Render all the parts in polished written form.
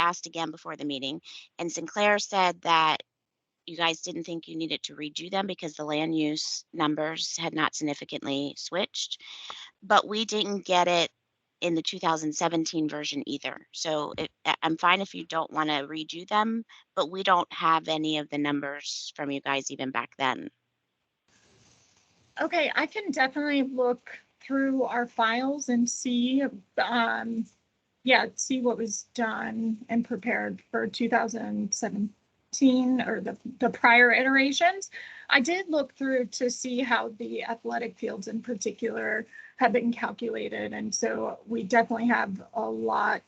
asked again before the meeting, and Sinclair said that you guys didn't think you needed to redo them because the land use numbers had not significantly switched, but we didn't get it in the 2017 version either. So I'm fine if you don't want to redo them, but we don't have any of the numbers from you guys even back then. Okay, I can definitely look through our files and see, see what was done and prepared for 2017 or the prior iterations. I did look through to see how the athletic fields in particular have been calculated. And so we definitely have a lot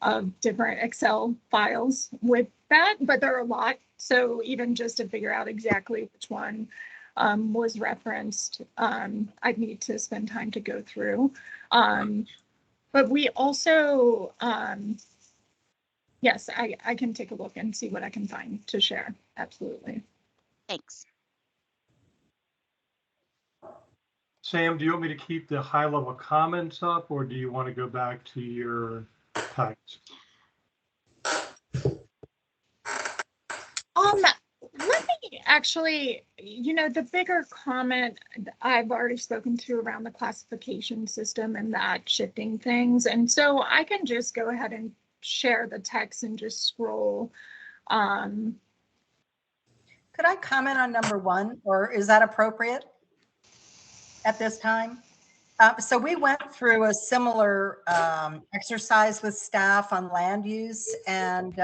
of different Excel files with that, but there are a lot. So even just to figure out exactly which one was referenced, I'd need to spend time to go through. But we also, yes, I can take a look and see what I can find to share. Absolutely. Thanks. Sam, do you want me to keep the high level comments up, or do you want to go back to your text? Let me actually, the bigger comment I've already spoken to around the classification system and that shifting things. And so I can just go ahead and share the text and just scroll. Could I comment on number 1, or is that appropriate at this time? So we went through a similar exercise with staff on land use, and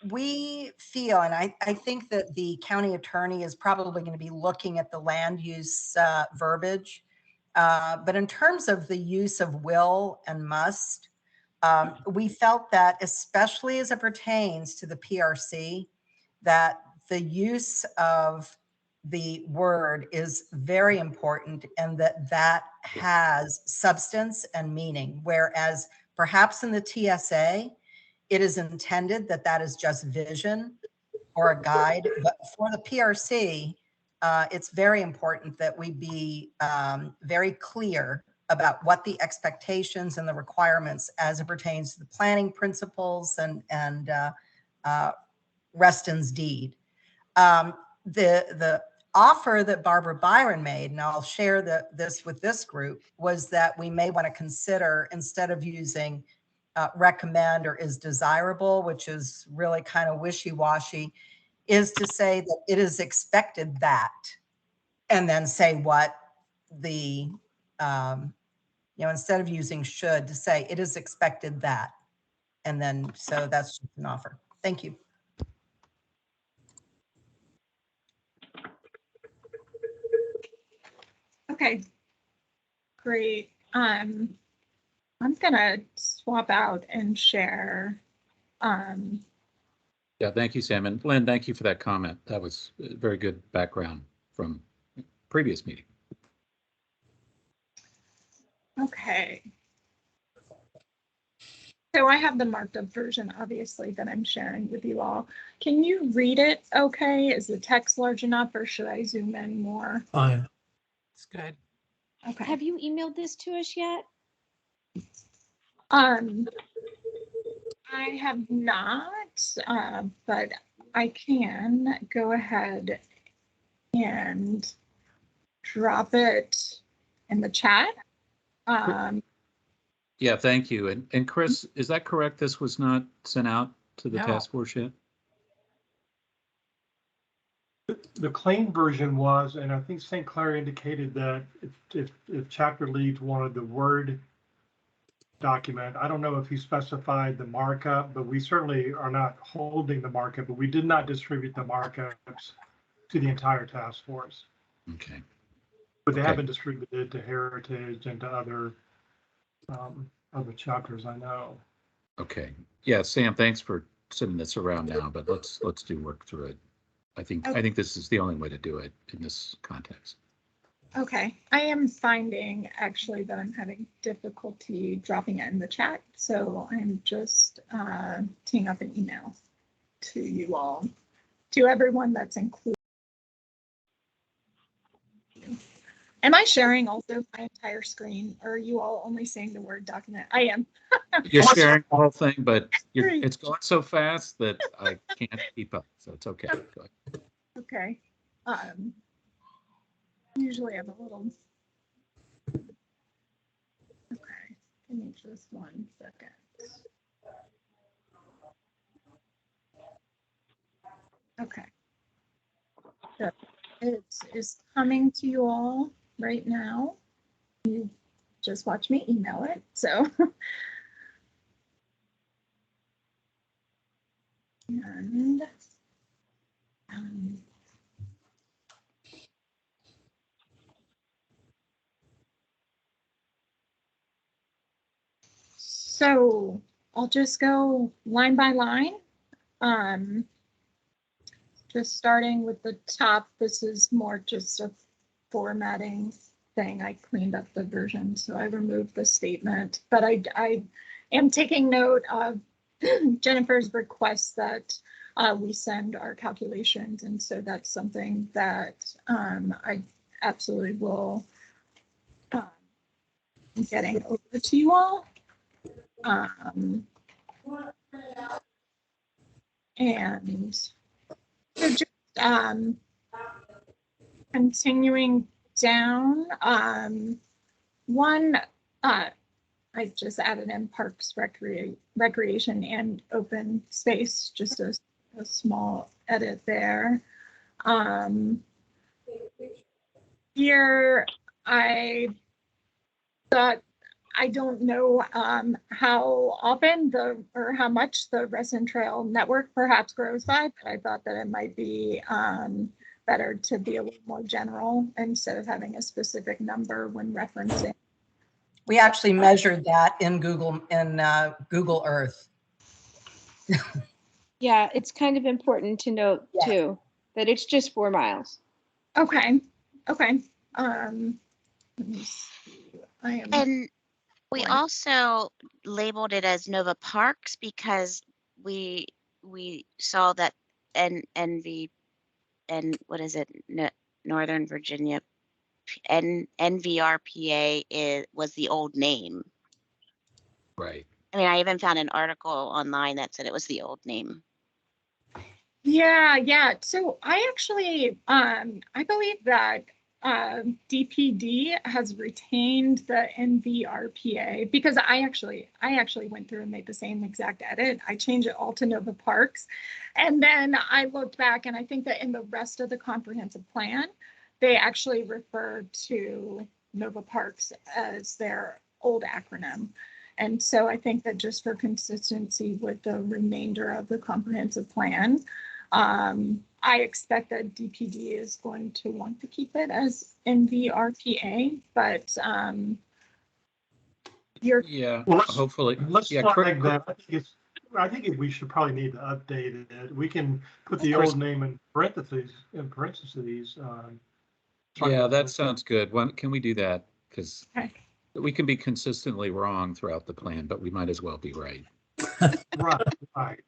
we feel, and I think that the county attorney is probably going to be looking at the land use verbiage, but in terms of the use of will and must, we felt that, especially as it pertains to the PRC, that the use of the word is very important, and that has substance and meaning, whereas perhaps in the TSA, it is intended that is just vision or a guide. But for the PRC, it's very important that we be very clear about what the expectations and the requirements as it pertains to the planning principles and Reston's deed. The offer that Barbara Byron made, and I'll share this with this group, was that we may want to consider, instead of using recommend or is desirable, which is really kind of wishy-washy, is to say that it is expected that, and then say what the, instead of using should, to say it is expected that. And then, so that's just an offer. Thank you. Okay, great. I'm gonna swap out and share. Yeah, thank you, Sam. And Lynn, thank you for that comment. That was a very good background from previous meeting. Okay. So I have the marked up version, obviously, that I'm sharing with you all. Can you read it okay? Is the text large enough, or should I zoom in more? Fine. It's good. Okay. Have you emailed this to us yet? I have not, but I can go ahead and drop it in the chat. Yeah, thank you. And Chris, is that correct? This was not sent out to the task force yet? The claim version was, and I think St. Clair indicated that if chapter leads wanted the Word document, I don't know if he specified the markup, but we certainly are not holding the markup, but we did not distribute the markups to the entire task force. Okay. But they have been distributed to Heritage and to other chapters, I know. Okay. Yeah, Sam, thanks for sending this around now, but let's do work through it. I think this is the only way to do it in this context. Okay, I am finding actually that I'm having difficulty dropping it in the chat, so I'm just teeing up an email to you all, to everyone that's included. Am I sharing also my entire screen, or are you all only seeing the Word document? I am. You're sharing the whole thing, but Great. it's going so fast that I can't keep up, so it's okay. Go ahead. Okay. Usually I have a little. Okay, give me just 1 second. Okay. So it is coming to you all right now. You just watch me email it. So, and so I'll just go line by line. Just starting with the top, this is more just a formatting thing. I cleaned up the version, so I removed the statement, but I am taking note of Jennifer's request that we send our calculations, and so that's something that I absolutely will be getting over to you all. And so just continuing down, one, I just added in parks, recreation, and open space, just a small edit there. Here, I thought, I don't know how often or how much the Reston Trail network perhaps grows by, but I thought that it might be better to be a little more general instead of having a specific number when referencing. We actually measured that in Google Earth. Yeah, it's kind of important to note too that it's just 4 miles. Okay. Okay. Let me see. And we also labeled it as Nova Parks because we saw that what is it? Northern Virginia NVRPA was the old name. Right. I mean, I even found an article online that said it was the old name. Yeah. So I actually, I believe that DPD has retained the NVRPA because I actually went through and made the same exact edit. I changed it all to Nova Parks. And then I looked back and I think that in the rest of the comprehensive plan, they actually refer to Nova Parks as their old acronym. And so I think that just for consistency with the remainder of the comprehensive plan, I expect that DPD is going to want to keep it as NVRPA, but hopefully. Let's Yeah, flag that. I think we should probably need to update it. We can put the old name in parentheses. Yeah, that sounds good. Can we do that? Because okay. we can be consistently wrong throughout the plan, but we might as well be right. Right.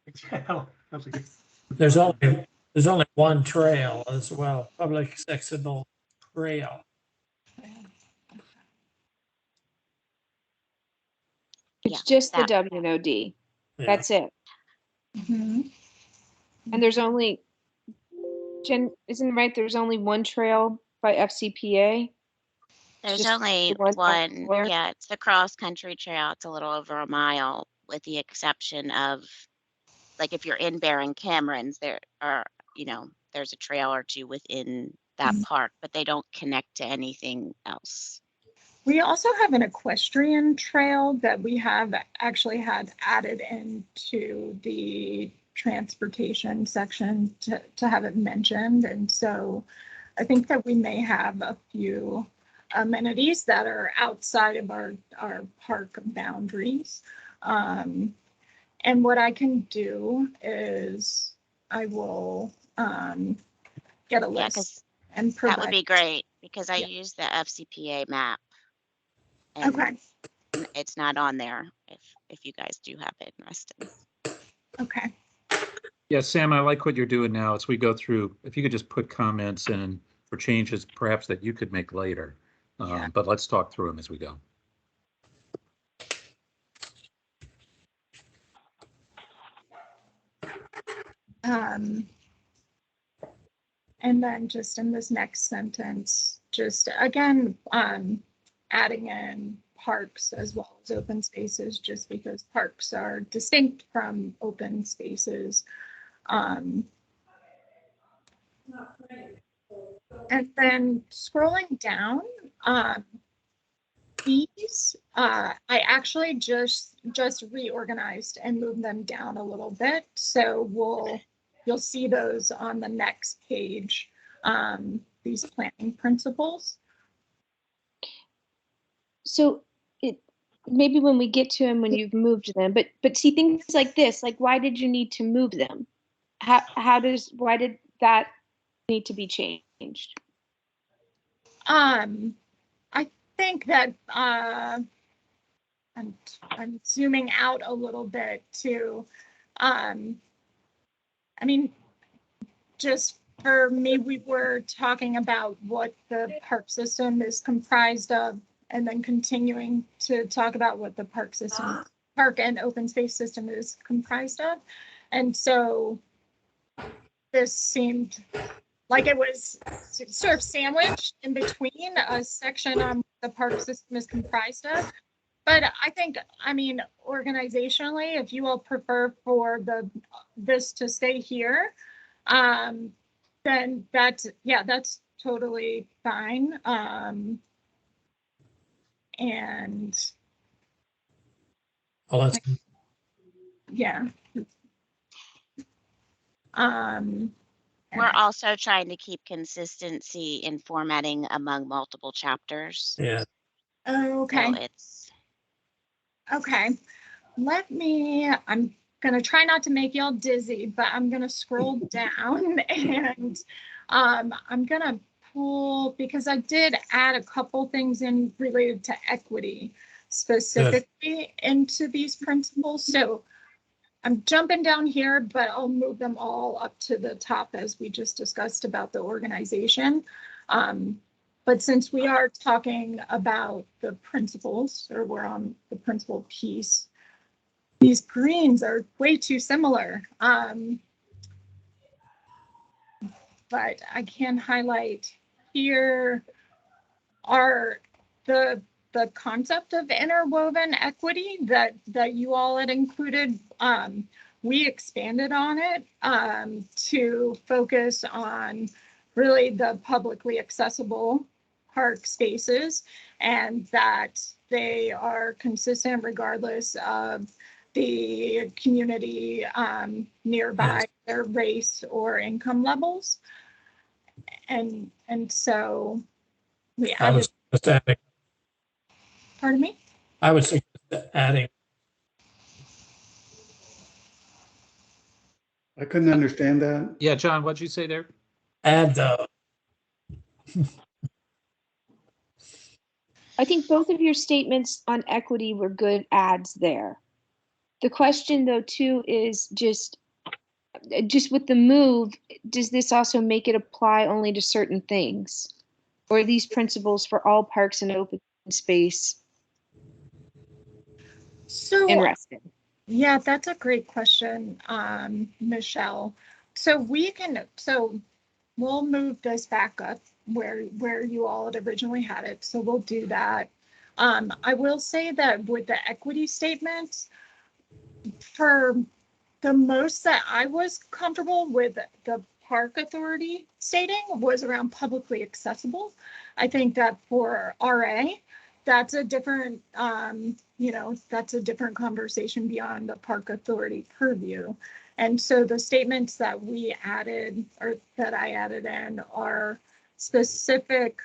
That's a good. There's only one trail as well, public accessible trail. It's just the WNOD. Yeah. That's it. Mm-hmm. And there's only, Jen, isn't it right? There's only one trail by FCPA. There's only one. Yeah, it's the cross country trail. It's a little over a mile, with the exception of, like, if you're in Barron Camerons, there are, there's a trail or two within that park, but they don't connect to anything else. We also have an equestrian trail that we have actually had added into the transportation section to have it mentioned. And so I think that we may have a few amenities that are outside of our park boundaries. And what I can do is I will get a list and provide. That would be great because I use the FCPA map. And okay. It's not on there if you guys do have it in Reston. Okay. Yeah, Sam, I like what you're doing now as we go through. If you could just put comments in for changes perhaps that you could make later, Yeah. But let's talk through them as we go. And then just in this next sentence, just again, adding in parks as well as open spaces, just because parks are distinct from open spaces. And then scrolling down, these, I actually just reorganized and moved them down a little bit. So you'll see those on the next page, these planning principles. So it maybe when we get to them, when you've moved them, but see things like this, like why did you need to move them? Why did that need to be changed? I think that I'm zooming out a little bit to, I mean, just for me, we were talking about what the park system is comprised of, and then continuing to talk about what the park and open space system is comprised of. And so this seemed like it was sort of sandwiched in between a section on what the park system is comprised of. But I think, I mean, organizationally, if you all prefer for this to stay here, then that's totally fine. And Well, that's, yeah. We're also trying to keep consistency in formatting among multiple chapters. yeah. Okay. So it's Okay. I'm gonna try not to make y'all dizzy, but I'm gonna scroll down and I'm gonna pull, because I did add a couple things in related to equity specifically into these principles. So I'm jumping down here, but I'll move them all up to the top as we just discussed about the organization. But since we are talking about the principles, or we're on the principle piece, these greens are way too similar. But I can highlight here are the concept of interwoven equity that you all had included. We expanded on it to focus on really the publicly accessible park spaces, and that they are consistent regardless of the community nearby, their race or income levels. And so we I added, was just adding, pardon me? I would suggest adding, I couldn't understand that. Yeah, John, what'd you say there? add I think both of your statements on equity were good adds there. The question though too is just with the move, does this also make it apply only to certain things? Or are these principles for all parks and open space in So Reston? yeah, that's a great question, Michelle. So we'll move this back up where you all had originally had it. So we'll do that. I will say that with the equity statements, for the most that I was comfortable with the park authority stating was around publicly accessible. I think that for RA, that's a different, that's a different conversation beyond the park authority purview. And so the statements that we added, or that I added in, are specific.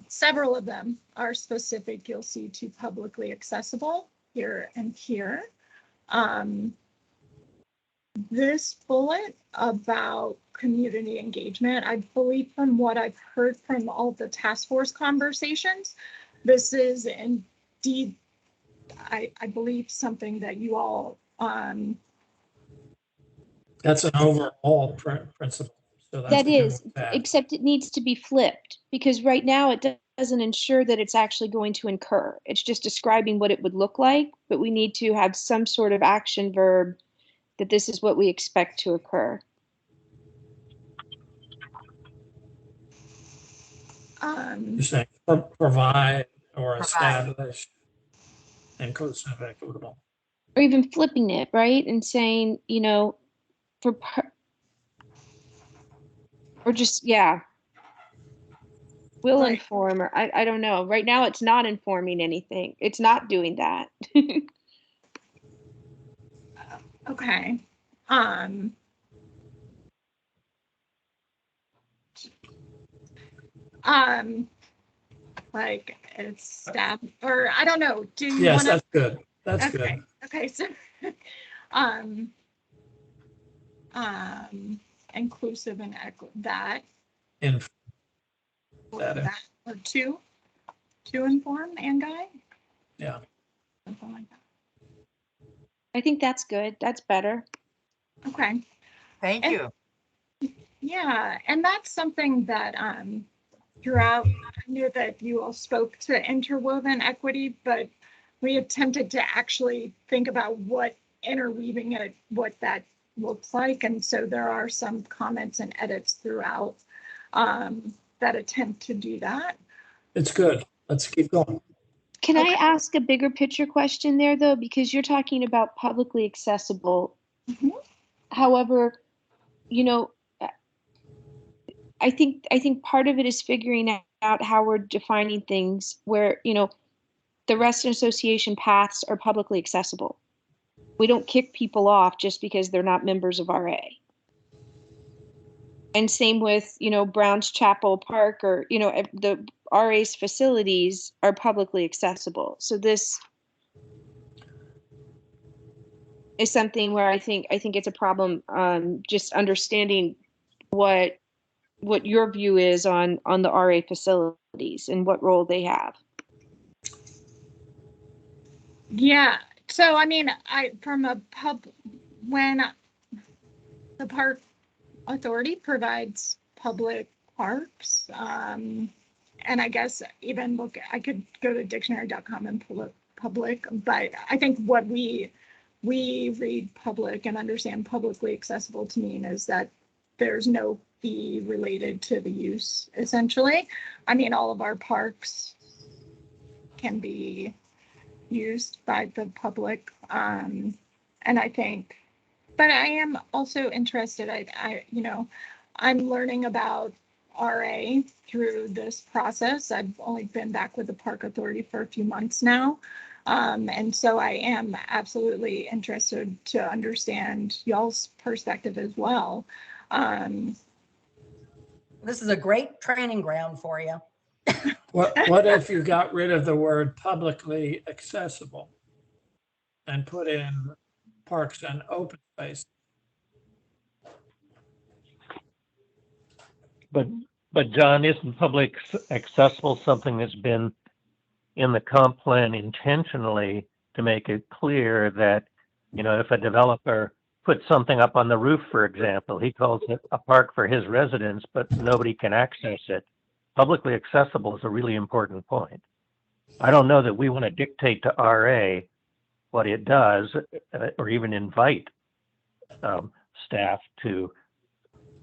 Several of them are specific, you'll see, to publicly accessible here and here. This bullet about community engagement, I believe from what I've heard from all the task force conversations, this is indeed, I believe, something that you all, that's an overall principle. So that's That the good is, and bad. except it needs to be flipped because right now it doesn't ensure that it's actually going to incur. It's just describing what it would look like, but we need to have some sort of action verb that this is what we expect to occur. You're saying provide or Provide. establish inclusive, equitable. Or even flipping it, right? And saying, you know, or just, yeah, will Right. inform, or I don't know. Right now it's not informing anything. It's not doing that. Okay. Like it's staff, or I don't know. Do you Yes, want to? that's good. That's Okay. good. Okay. So, um, inclusive and that In or that, that or to inform and guide. yeah. Something like that. I think that's good. That's better. Okay. Thank And- you. Yeah, and that's something that throughout, I knew that you all spoke to interwoven equity, but we attempted to actually think about what interweaving it, what that looks like. And so there are some comments and edits throughout that attempt to do that. It's good. Let's keep going. Can Okay. I ask a bigger picture question there though? Because you're talking about publicly accessible. Mhm. However, you know, I think part of it is figuring out how we're defining things where, you know, the Reston Association paths are publicly accessible. We don't kick people off just because they're not members of RA. And same with, you know, Brown's Chapel Park, or, you know, the RA's facilities are publicly accessible. So this is something where I think it's a problem, just understanding what your view is on the RA facilities and what role they have. Yeah. So, I mean, when the park authority provides public parks, and I guess even I could go to dictionary.com and pull up public, but I think what we read public and understand publicly accessible to mean is that there's no fee related to the use, essentially. I mean, all of our parks can be used by the public. And I think, but I am also interested, I'm learning about RA through this process. I've only been back with the park authority for a few months now. And so I am absolutely interested to understand y'all's perspective as well. This is a great training ground for you. What if you got rid of the word publicly accessible and put in parks and open space? But John, isn't public accessible something that's been in the comp plan intentionally to make it clear that, you know, if a developer puts something up on the roof, for example, he calls it a park for his residents, but nobody can access it. Publicly accessible is a really important point. I don't know that we want to dictate to RA what it does, or even invite staff to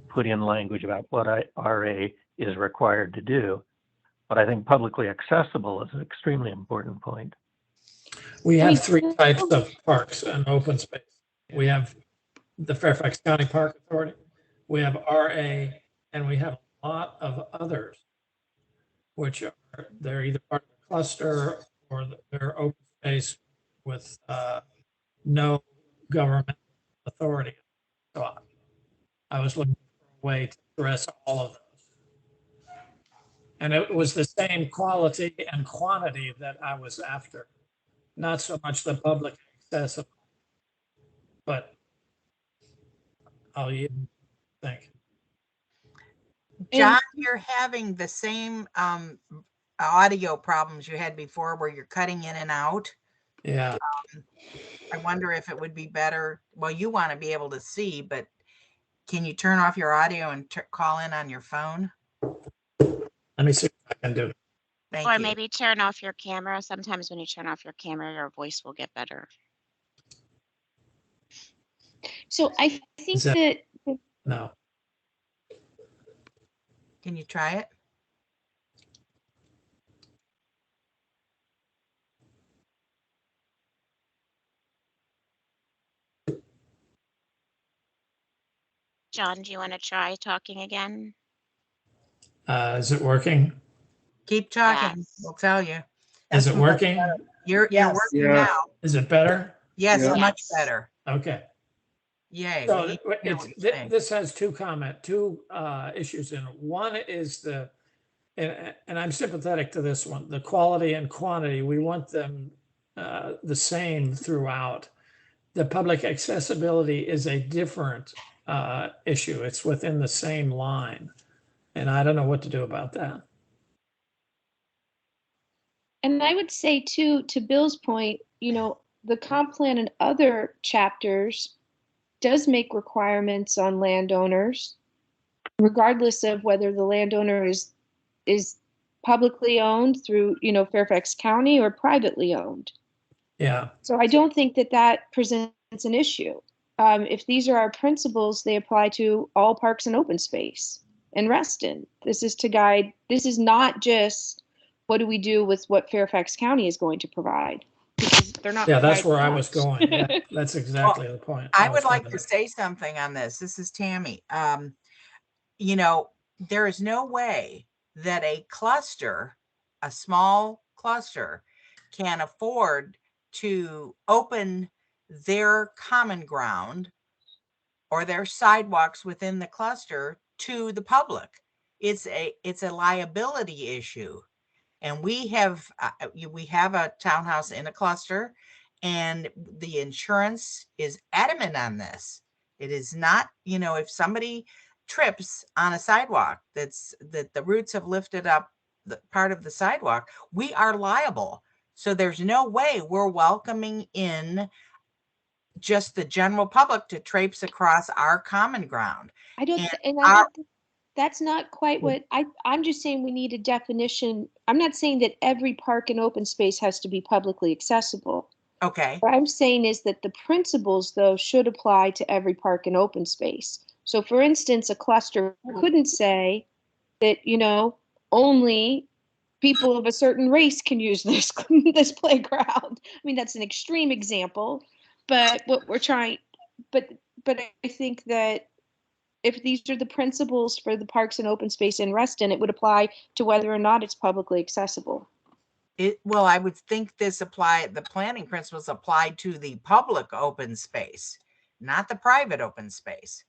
put in language about what RA is required to do. But I think publicly accessible is an extremely important point. We have three types of parks and open space. We have the Fairfax County Park Authority, we have RA, and we have a lot of others, which are, they're either part of a cluster or they're open space with no government authority. So I was looking for a way to address all of those. And it was the same quality and quantity that I was after, not so much the public accessible, but I'll even think. John, you're having the same audio problems you had before where you're cutting in and out. Yeah. I wonder if it would be better. Well, you want to be able to see, but Can you turn off your audio and call in on your phone? Let me see if I can do it. Thank Or you. maybe turn off your camera. Sometimes when you turn off your camera, your voice will get better. So I think Is that- that No. Can you try it? John, do you want to try talking again? Is it working? Keep talking. Yes. We'll tell you. Is it much working? better. You're Yes. working Yes. now. Is it better? Yes, Yeah. much Yes. better. Okay. Yay. So we need to hear it's, what you're saying. this has two issues in it. One is and I'm sympathetic to this one, the quality and quantity. We want them the same throughout. The public accessibility is a different issue. It's within the same line. And I don't know what to do about that. And I would say too, to Bill's point, the comp plan and other chapters does make requirements on landowners, regardless of whether the landowner is publicly owned through, Fairfax County or privately owned. Yeah. So I don't think that presents an issue. If these are our principles, they apply to all parks and open space in Reston. This is not just what do we do with what Fairfax County is going to provide, because they're not. Yeah, that's providing where I was us. going. Yeah, that's exactly the point. I was would like going to say something on this. This is Tammy. There is no way that a small cluster can afford to open their common ground or their sidewalks within the cluster to the public. It's a liability issue. And we have a townhouse in a cluster, and the insurance is adamant on this. It is not, if somebody trips on a sidewalk that the roots have lifted up the part of the sidewalk, we are liable. So there's no way we're welcoming in just the general public to traipse across our common ground. I don't, And and our- that's not quite what I'm just saying. We need a definition. I'm not saying that every park and open space has to be publicly accessible. Okay. What I'm saying is that the principles, though, should apply to every park and open space. So, for instance, a cluster couldn't say that, only people of a certain race can use this this playground. I mean, that's an extreme example, but what we're trying, but I think that if these are the principles for the parks and open space in Reston, it would apply to whether or not it's publicly accessible. Well, I would think the planning principles apply to the public open space, not the private open space.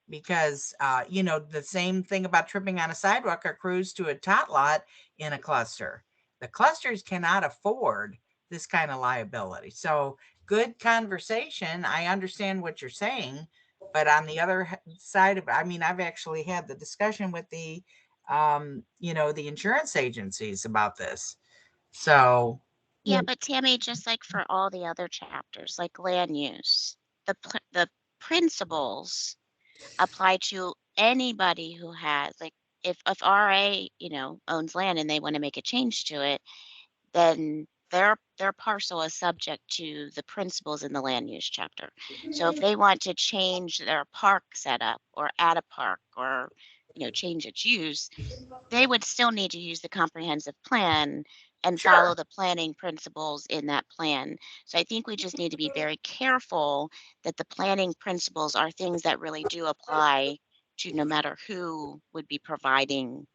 Because, the same thing about tripping on a sidewalk accrues to a tot lot in a cluster. The clusters cannot afford this kind of liability. So good conversation. I understand what you're saying, but on the other side of it, I've actually had the discussion with the insurance agencies about this. So Yeah, but Tammy, just like for all the other chapters, like land use, the principles apply to anybody who has, like, if RA, owns land and they want to make a change to it, then their parcel is subject to the principles in the land use chapter. So if they want to change their park setup or add a park or change its use, they would still need to use the comprehensive plan and Sure. follow the planning principles in that plan. So I think we just need to be very careful that the planning principles are things that really do apply to no matter who would be providing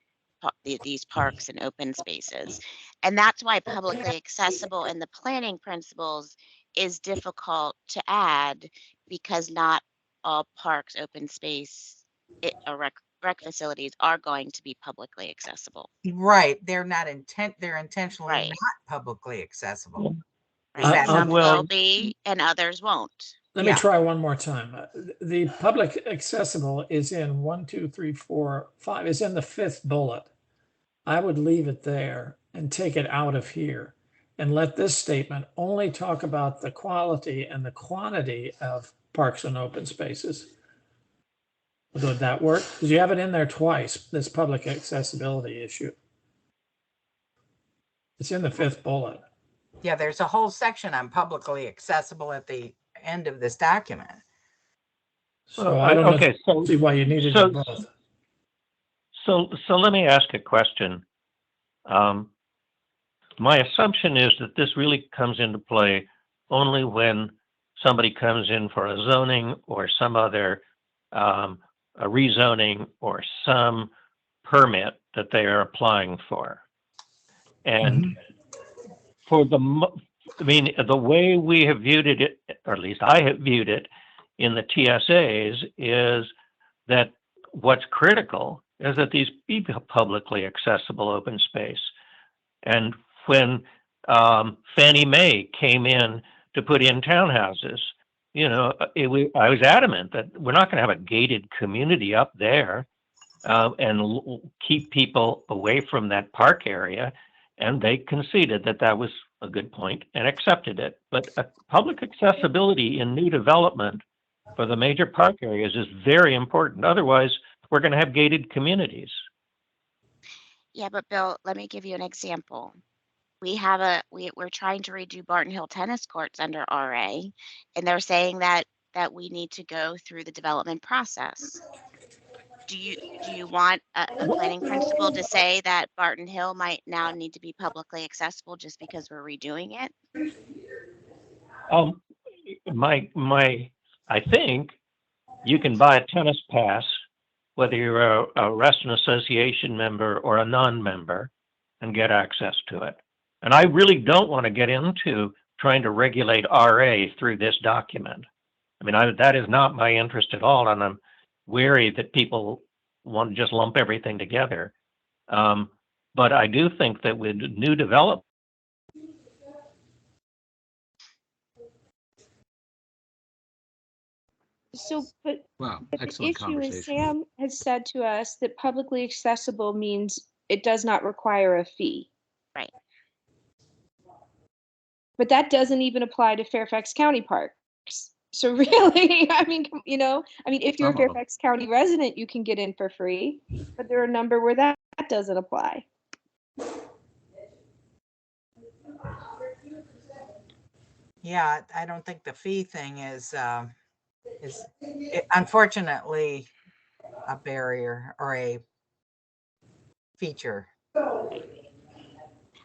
these parks and open spaces. And that's why publicly accessible in the planning principles is difficult to add, because not all parks, open space, or rec facilities are going to be publicly accessible. right, they're intentionally Right. not publicly accessible. Is Right. that Some well- will be and others won't. Let me try one more time. The public accessible is in 1, 2, 3, 4, 5, is in the 5th bullet. I would leave it there and take it out of here and let this statement only talk about the quality and the quantity of parks and open spaces. Would that work? Because you have it in there twice, this public accessibility issue. It's in the 5th bullet. Yeah, there's a whole section on publicly accessible at the end of this document. So I don't okay, so see why you needed so, them both. so let me ask a question. My assumption is that this really comes into play only when somebody comes in for a zoning or some other a rezoning or some permit that they are applying for. And for the way we have viewed it, or at least I have viewed it in the TSAs, is that what's critical is that these be publicly accessible open space. And when Fannie Mae came in to put in townhouses, you know, I was adamant that we're not going to have a gated community up there and keep people away from that park area. And they conceded that that was a good point and accepted it. But public accessibility in new development for the major park areas is very important. Otherwise, we're going to have gated communities. Yeah, but Bill, let me give you an example. We're trying to redo Barton Hill tennis courts under RA, and they're saying that we need to go through the development process. Do you want a planning principle to say that Barton Hill might now need to be publicly accessible just because we're redoing it? I think you can buy a tennis pass, whether you're a Reston Association member or a non-member, and get access to it. And I really don't want to get into trying to regulate RA through this document. I mean, that is not my interest at all, and I'm wary that people want to just lump everything together. But I do think that with new development, So, but Wow, the excellent issue is conversation. Sam has said to us that publicly accessible means it does not require a fee. Right. But that doesn't even apply to Fairfax County parks. So really, I mean, if you're a Some of them. Fairfax County resident, you can get in for free, but there are a number where that doesn't apply. Yeah, I don't think the fee thing is unfortunately a barrier or a feature.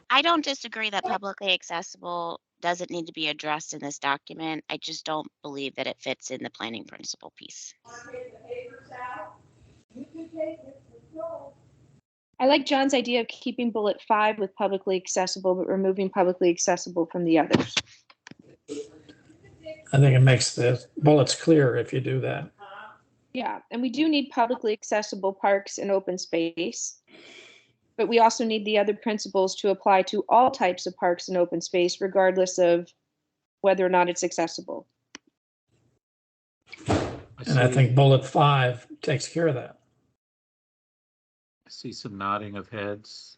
I don't disagree that publicly accessible doesn't need to be addressed in this document. I just don't believe that it fits in the planning principle piece. I like John's idea of keeping bullet 5 with publicly accessible, but removing publicly accessible from the others. I think it makes the bullets clear if you do that. Yeah, and we do need publicly accessible parks and open space, but we also need the other principles to apply to all types of parks and open space, regardless of whether or not it's accessible. And I think bullet 5 takes care of that. I see some nodding of heads.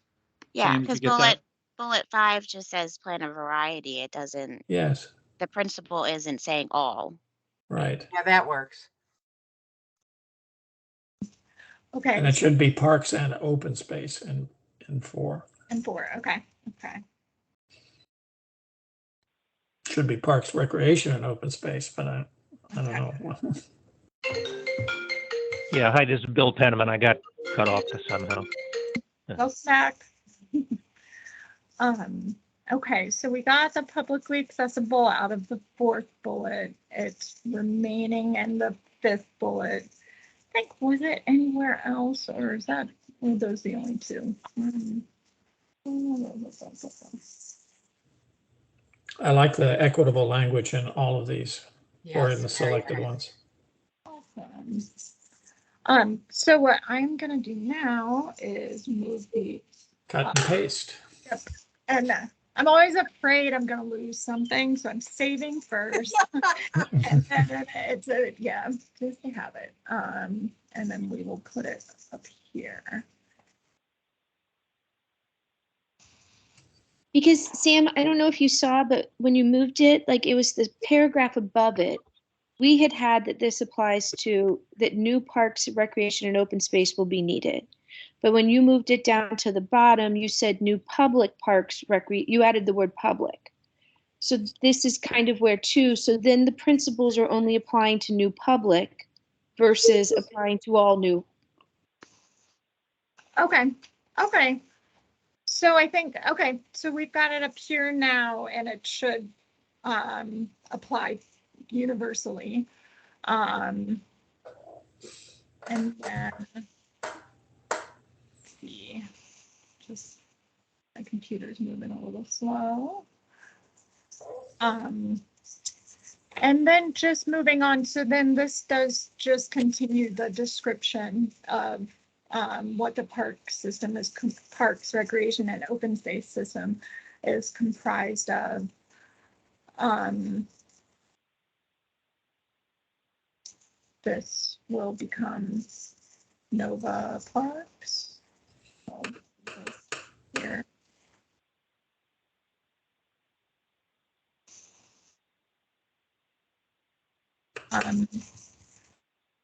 Yeah, Sam, did you because get that? bullet 5 just says plan a variety. It doesn't, Yes, the principle isn't saying all. right. Yeah, that works. Okay. And it should be parks and open space in 4. And 4. Okay. Okay. Should be parks, recreation, and open space, but I don't know. yeah, hi, this is Bill Penniman. I got cut off somehow. Go back. Okay, so we got the publicly accessible out of the 4th bullet. It's remaining in the 5th bullet. I think, was it anywhere else, or were those the only 2? I like the equitable language in all of these, or in the Yes, selected very ones. Awesome. So what I'm gonna do now is move the Cut and paste. Yep. And I'm always afraid I'm going to lose something, so I'm saving first. And then it's just to have it. And then we will put it up here. Because Sam, I don't know if you saw, but when you moved it, like it was the paragraph above it we had that this applies to that new parks, recreation, and open space will be needed. But when you moved it down to the bottom, you said new public parks, you added the word public. So this is kind of where too, so then the principles are only applying to new public versus applying to all new. Okay, okay. So I think, okay, so we've got it up here now and it should apply universally. And then, let's see, just my computer's moving a little slow. And then just moving on, so then this does just continue the description of what the park system is, parks, recreation, and open space system is comprised of. This will become Nova Parks. Here.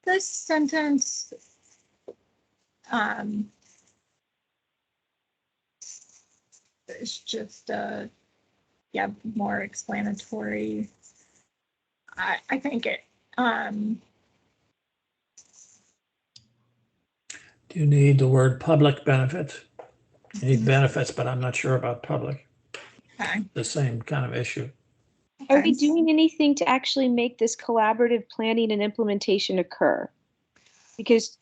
This sentence is just yeah, more explanatory. I think it Do you need the word public benefits? You need benefits, but I'm not sure about public. okay. The same kind of issue. Are we doing anything to actually make this collaborative planning and implementation occur? Because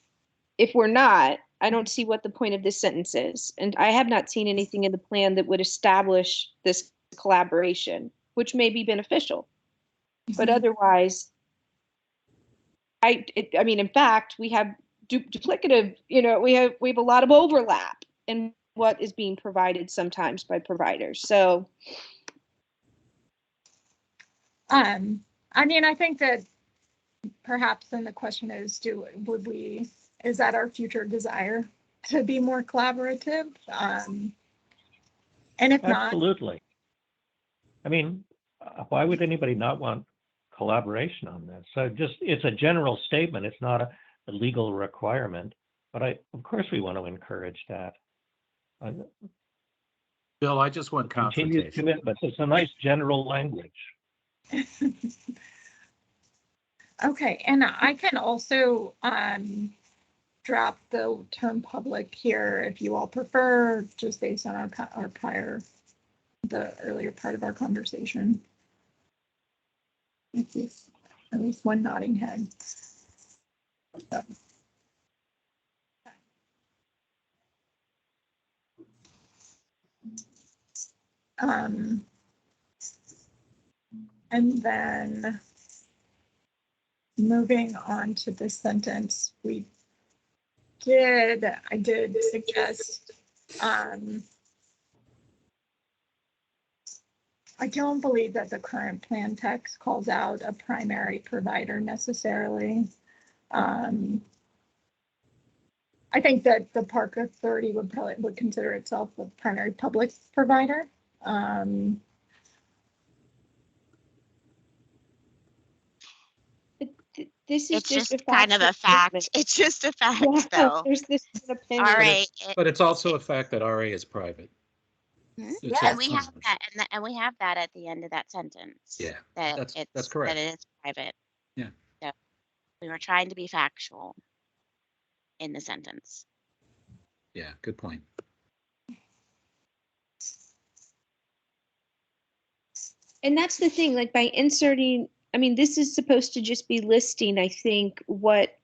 if we're not, I don't see what the point of this sentence is. And I have not seen anything in the plan that would establish this collaboration, which may be beneficial. But otherwise, I mean, in fact, we have duplicative, we have a lot of overlap in what is being provided sometimes by providers. So I mean, I think that perhaps then the question is, is that our future desire to be more collaborative? And if not, Absolutely. I mean, why would anybody not want collaboration on this? So it's a general statement. It's not a legal requirement, but of course we want to encourage that. Bill, I just want Continued confrontation. commitment. It's a nice general language. okay, and I can also drop the term public here if you all prefer, just based on our the earlier part of our conversation. At least one nodding head. So. And then moving on to this sentence, I did suggest, I don't believe that the current plan text calls out a primary provider necessarily. I think that the Park Authority would consider itself a primary public provider. This is It's just a kind of a fact. statement. It's just a fact, Yeah, though. there's this opinion. All right. But it's also a fact that RA is private. Yeah, and we have that, and we have that at the end of that sentence. Yeah, that that's correct. That it is private. Yeah. So we were trying to be factual in the sentence. Yeah, good point. And that's the thing, like by inserting, I mean, this is supposed to just be listing, I think, what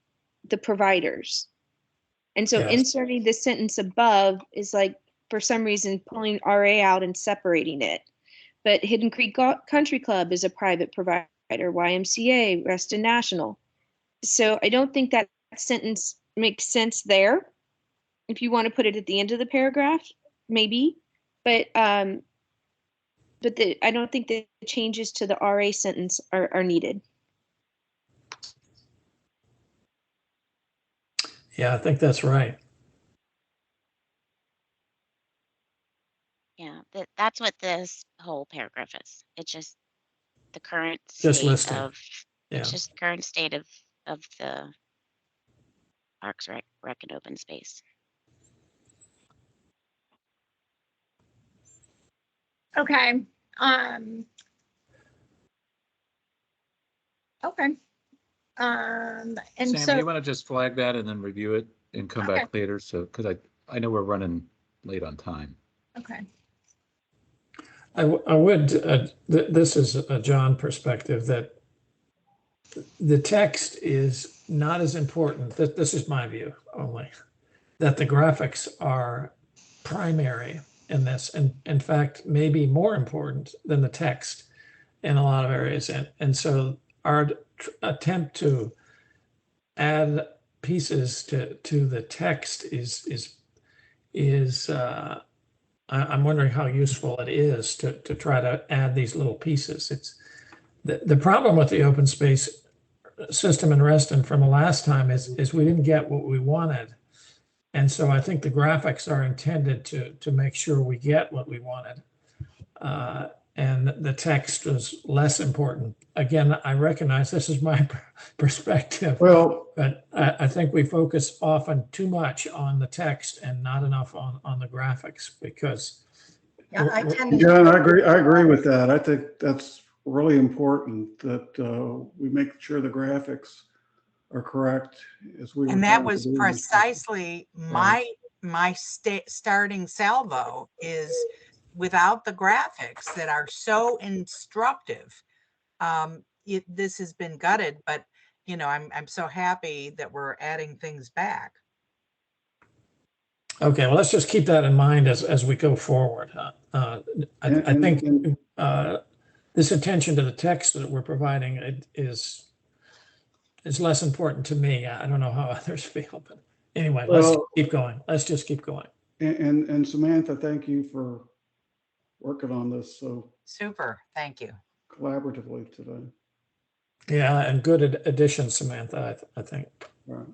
the providers. And so Yes. inserting the sentence above is like, for some reason, pulling RA out and separating it. But Hidden Creek Country Club is a private provider, YMCA, Reston National. So I don't think that sentence makes sense there. If you want to put it at the end of the paragraph, maybe. But I don't think the changes to the RA sentence are needed. Yeah, I think that's right. Yeah, that's what this whole paragraph is. It's just the current Just state listing. of Yeah. It's just the current state of the Parks Rec and open space. Okay. Okay. And Sam, so, you want to just flag that and then review it and come Okay. back later? So, because I know we're running late on time. okay. I would, this is a John perspective, that the text is not as important. This is my view only, that the graphics are primary in this, and in fact, maybe more important than the text in a lot of areas. And so our attempt to add pieces to the text is I'm wondering how useful it is to try to add these little pieces. It's the problem with the open space system in Reston from the last time is we didn't get what we wanted. And so I think the graphics are intended to make sure we get what we wanted. And the text was less important. Again, I recognize this is my perspective. Well, But I think we focus often too much on the text and not enough on the graphics, because Yeah, I tend to. John, I agree with that. I think that's really important that we make sure the graphics are correct as we were And that trying to was do. precisely my starting salvo is without the graphics that are so instructive. This has been gutted, but you know, I'm so happy that we're adding things back. Okay, well, let's just keep that in mind as we go forward. I think this attention to the text that we're providing is less important to me. I don't know how others feel, but anyway, let's keep going. Let's just keep going. And Samantha, thank you for working on this so Super, thank you. collaboratively today. Yeah, and good addition, Samantha, I think. Right.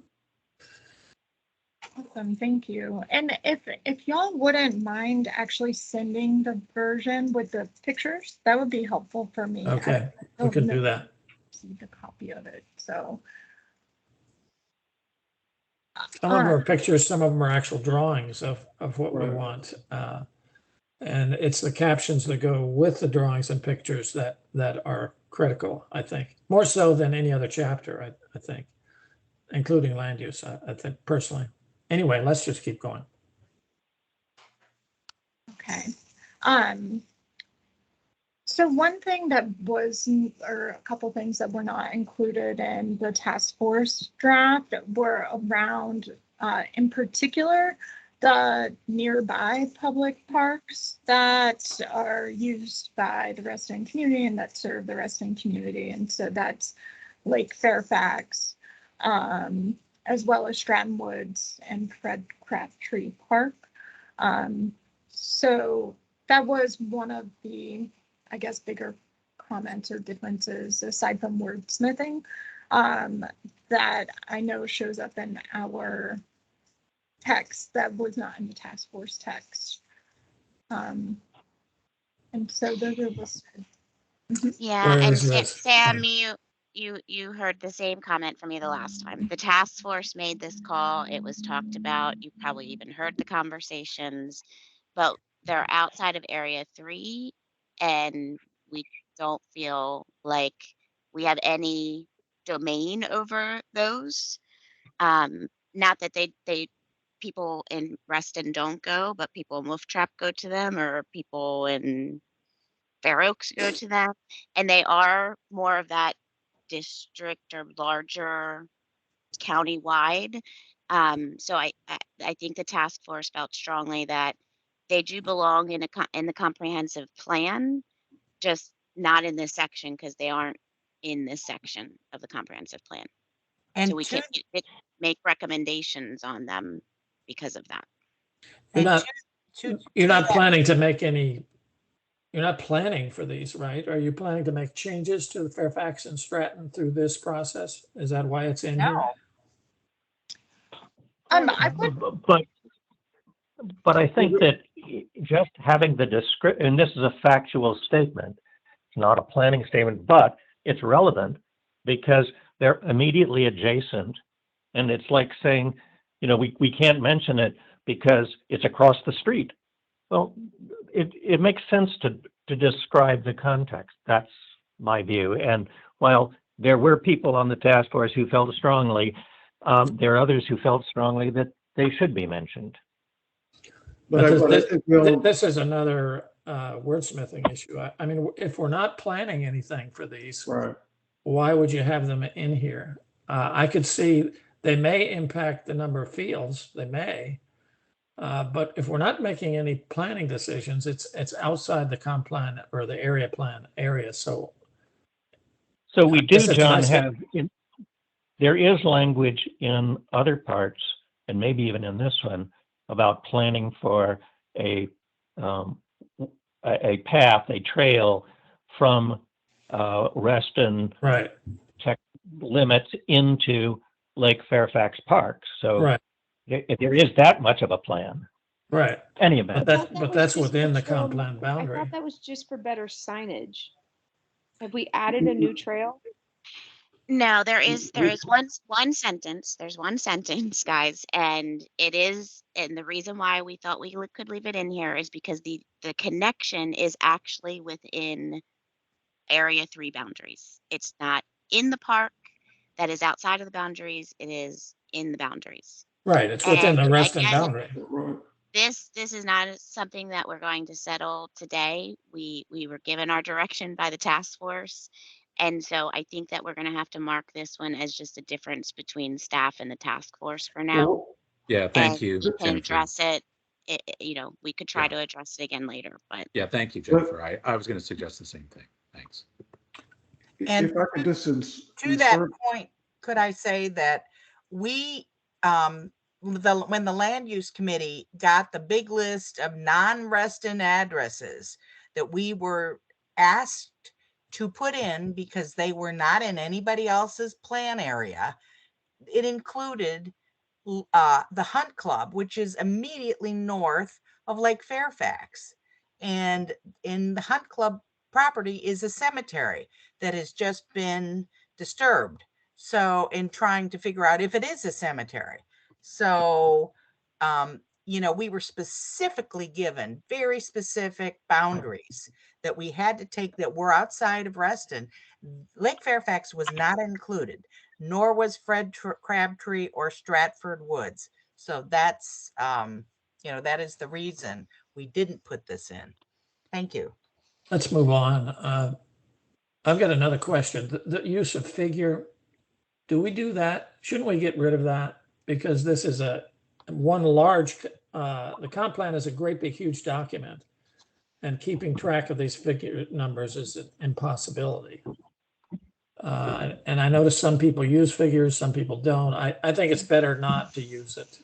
Awesome, thank you. And if y'all wouldn't mind actually sending the version with the pictures, that would be helpful for me. Okay, we can do that. Received a copy of it, so. Some of them are pictures, some of them are actual drawings of what we Right. want. And it's the captions that go with the drawings and pictures that are critical, I think. More so than any other chapter, I think, including land use, I think personally. Anyway, let's just keep going. Okay. So one thing that was, or a couple things that were not included in the task force draft were around, in particular, the nearby public parks that are used by the Reston community and that serve the Reston community. And so that's Lake Fairfax, as well as Stratton Woods and Fred Crabtree Park. So that was one of the, I guess, bigger comments or differences aside from wordsmithing that I know shows up in our text that was not in the task force text. And so those are listed. Yeah, Where and is this? Sam, you heard the same comment from me the last time. The task force made this call. It was talked about. You probably even heard the conversations, but they're outside of Area 3, and we don't feel like we have any domain over those. Not that they people in Reston don't go, but people in Wolf Trap go to them, or people in Fair Oaks go to them, and they are more of that district or larger county-wide. So I think the task force felt strongly that they do belong in in the comprehensive plan, just not in this section because they aren't in this section of the comprehensive plan. And So we can make recommendations on them because of that. You're not planning to make any. You're not planning for these, right? Are you planning to make changes to the Fairfax and Stratton through this process? Is that why it's in here? But I think that just having the description, and this is a factual statement, it's not a planning statement, but it's relevant. because they're immediately adjacent. And it's like saying, you know, we can't mention it because it's across the street. Well, it makes sense to describe the context. That's my view. And while there were people on the task force who felt strongly, there are others who felt strongly that they should be mentioned. But this is another wordsmithing issue. I mean, if we're not planning anything for these, right. why would you have them in here? I could see they may impact the number of fields. They may. But if we're not making any planning decisions, it's outside the comp plan or the area plan area. So we do, John, nice have, there is language in other parts, and maybe even in this one, about planning for a path, a trail from Reston right tech limits into Lake Fairfax Park. So right. If there is that much of a plan. Right. Any event. But that's within the comp plan boundary. I thought that was just for better signage. Have we added a new trail? No, there is one sentence. There's one sentence, guys, and the reason why we thought we could leave it in here is because the connection is actually within Area 3 boundaries. It's not in the park. That is outside of the boundaries. It is in the boundaries. Right, it's within the Reston boundary. This is not something that we're going to settle today. We were given our direction by the task force. And so I think that we're going to have to mark this one as just a difference between staff and the task force for now. Yeah, thank you. We can address it. We could try to address it again later, but. Yeah, thank you, Jennifer. I was going to suggest the same thing. Thanks. And if I could just to that point, could I say that we, when the land use committee got the big list of non-Reston addresses that we were asked to put in because they were not in anybody else's plan area, it included the Hunt Club, which is immediately north of Lake Fairfax. And in the Hunt Club property is a cemetery that has just been disturbed. So in trying to figure out if it is a cemetery. So, we were specifically given very specific boundaries that we had to take that were outside of Reston. Lake Fairfax was not included, nor was Fred Crabtree or Stratford Woods. So that's, that is the reason we didn't put this in. Thank you. Let's move on. I've got another question. The use of figure, do we do that? Shouldn't we get rid of that? Because this is the comp plan is a great big huge document, and keeping track of these figure numbers is an impossibility. And I notice some people use figures, some people don't. I think it's better not to use it.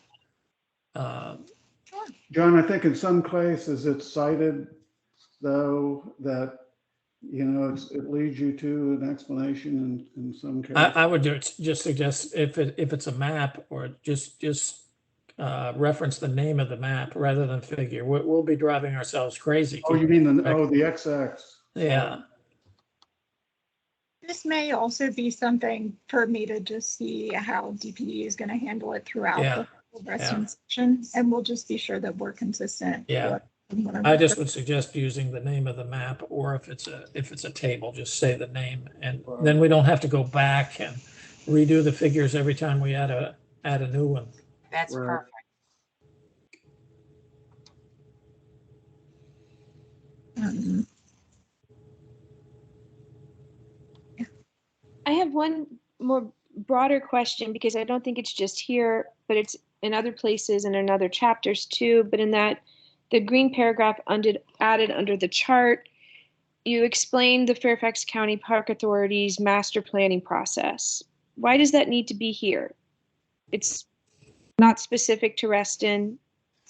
John, I think in some cases it's cited, though, that it leads you to an explanation in some cases. I would just suggest if it's a map, or just reference the name of the map rather than figure. We'll be driving ourselves crazy. Oh, you mean the XX? Yeah. This may also be something for me to just see how DPD is going to handle it throughout the Reston section, and we'll just be sure that we're consistent. Yeah. I just would suggest using the name of the map, or if it's a table, just say the name, and then we don't have to go back and redo the figures every time we add a new one. That's perfect. I have one more broader question, because I don't think it's just here, but it's in other places and in other chapters too. But in that, the green paragraph added under the chart, you explained the Fairfax County Park Authority's master planning process. Why does that need to be here? It's not specific to Reston.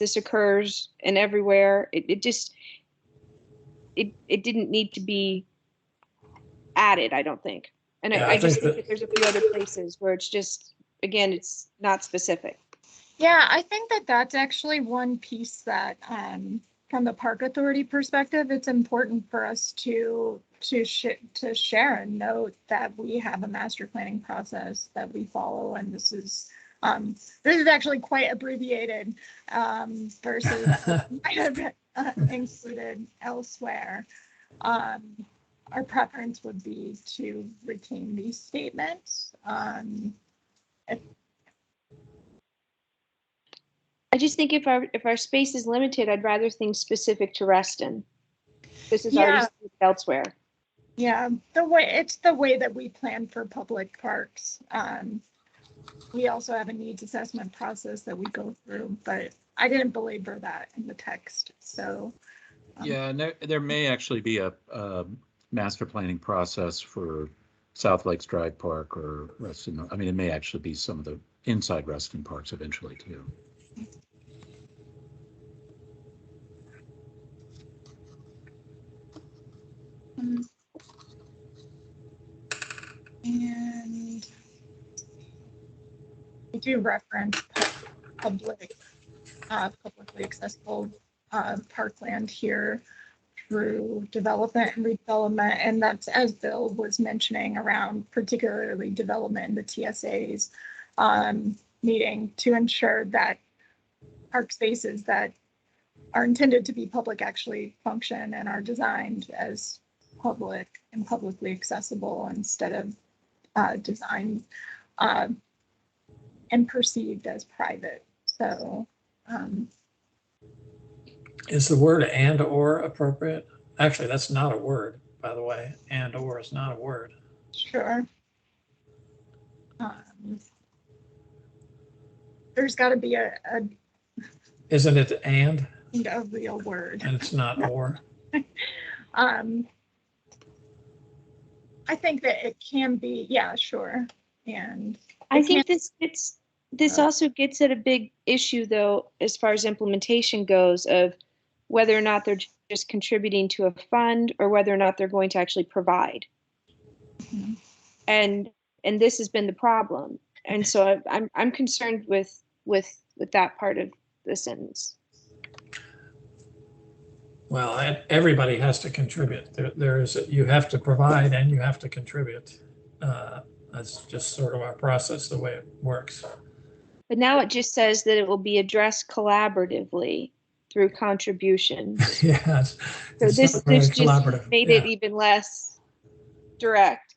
This occurs and everywhere. It didn't need to be added, I don't think. And I just think that there's a few other places where it's just, again, it's not specific. Yeah, I think that that's actually one piece that from the Park Authority perspective, it's important for us to to share a note that we have a master planning process that we follow, and this is actually quite abbreviated versus might have been, included elsewhere. Our preference would be to retain these statements. I just think if our space is limited, I'd rather things specific to Reston. This is already elsewhere. Yeah, it's the way that we plan for public parks. We also have a needs assessment process that we go through, but I didn't belabor that in the text. So yeah, and there may actually be a master planning process for South Lakes Drive Park or Reston. I mean, it may actually be some of the inside Reston parks eventually too. And we do reference publicly accessible parkland here through development and redevelopment, and that's, as Bill was mentioning, around particularly development in the TSAs, needing to ensure that park spaces that are intended to be public actually function and are designed as public and publicly accessible instead of designed and perceived as private. So is the word and or appropriate? Actually, that's not a word, by the way. And or is not a word. Sure. There's got to be a Isn't it and? a real word. And it's not or. I think that it can be, yeah, sure. And I think this also gets at a big issue, though, as far as implementation goes, of whether or not they're just contributing to a fund or whether or not they're going to actually provide. Mm-hmm. And this has been the problem. And so I'm concerned with that part of the sentence. Well, everybody has to contribute. You have to provide and you have to contribute. That's just sort of our process, the way it works. But now it just says that it will be addressed collaboratively through contributions. Yes. So this just made it even less direct.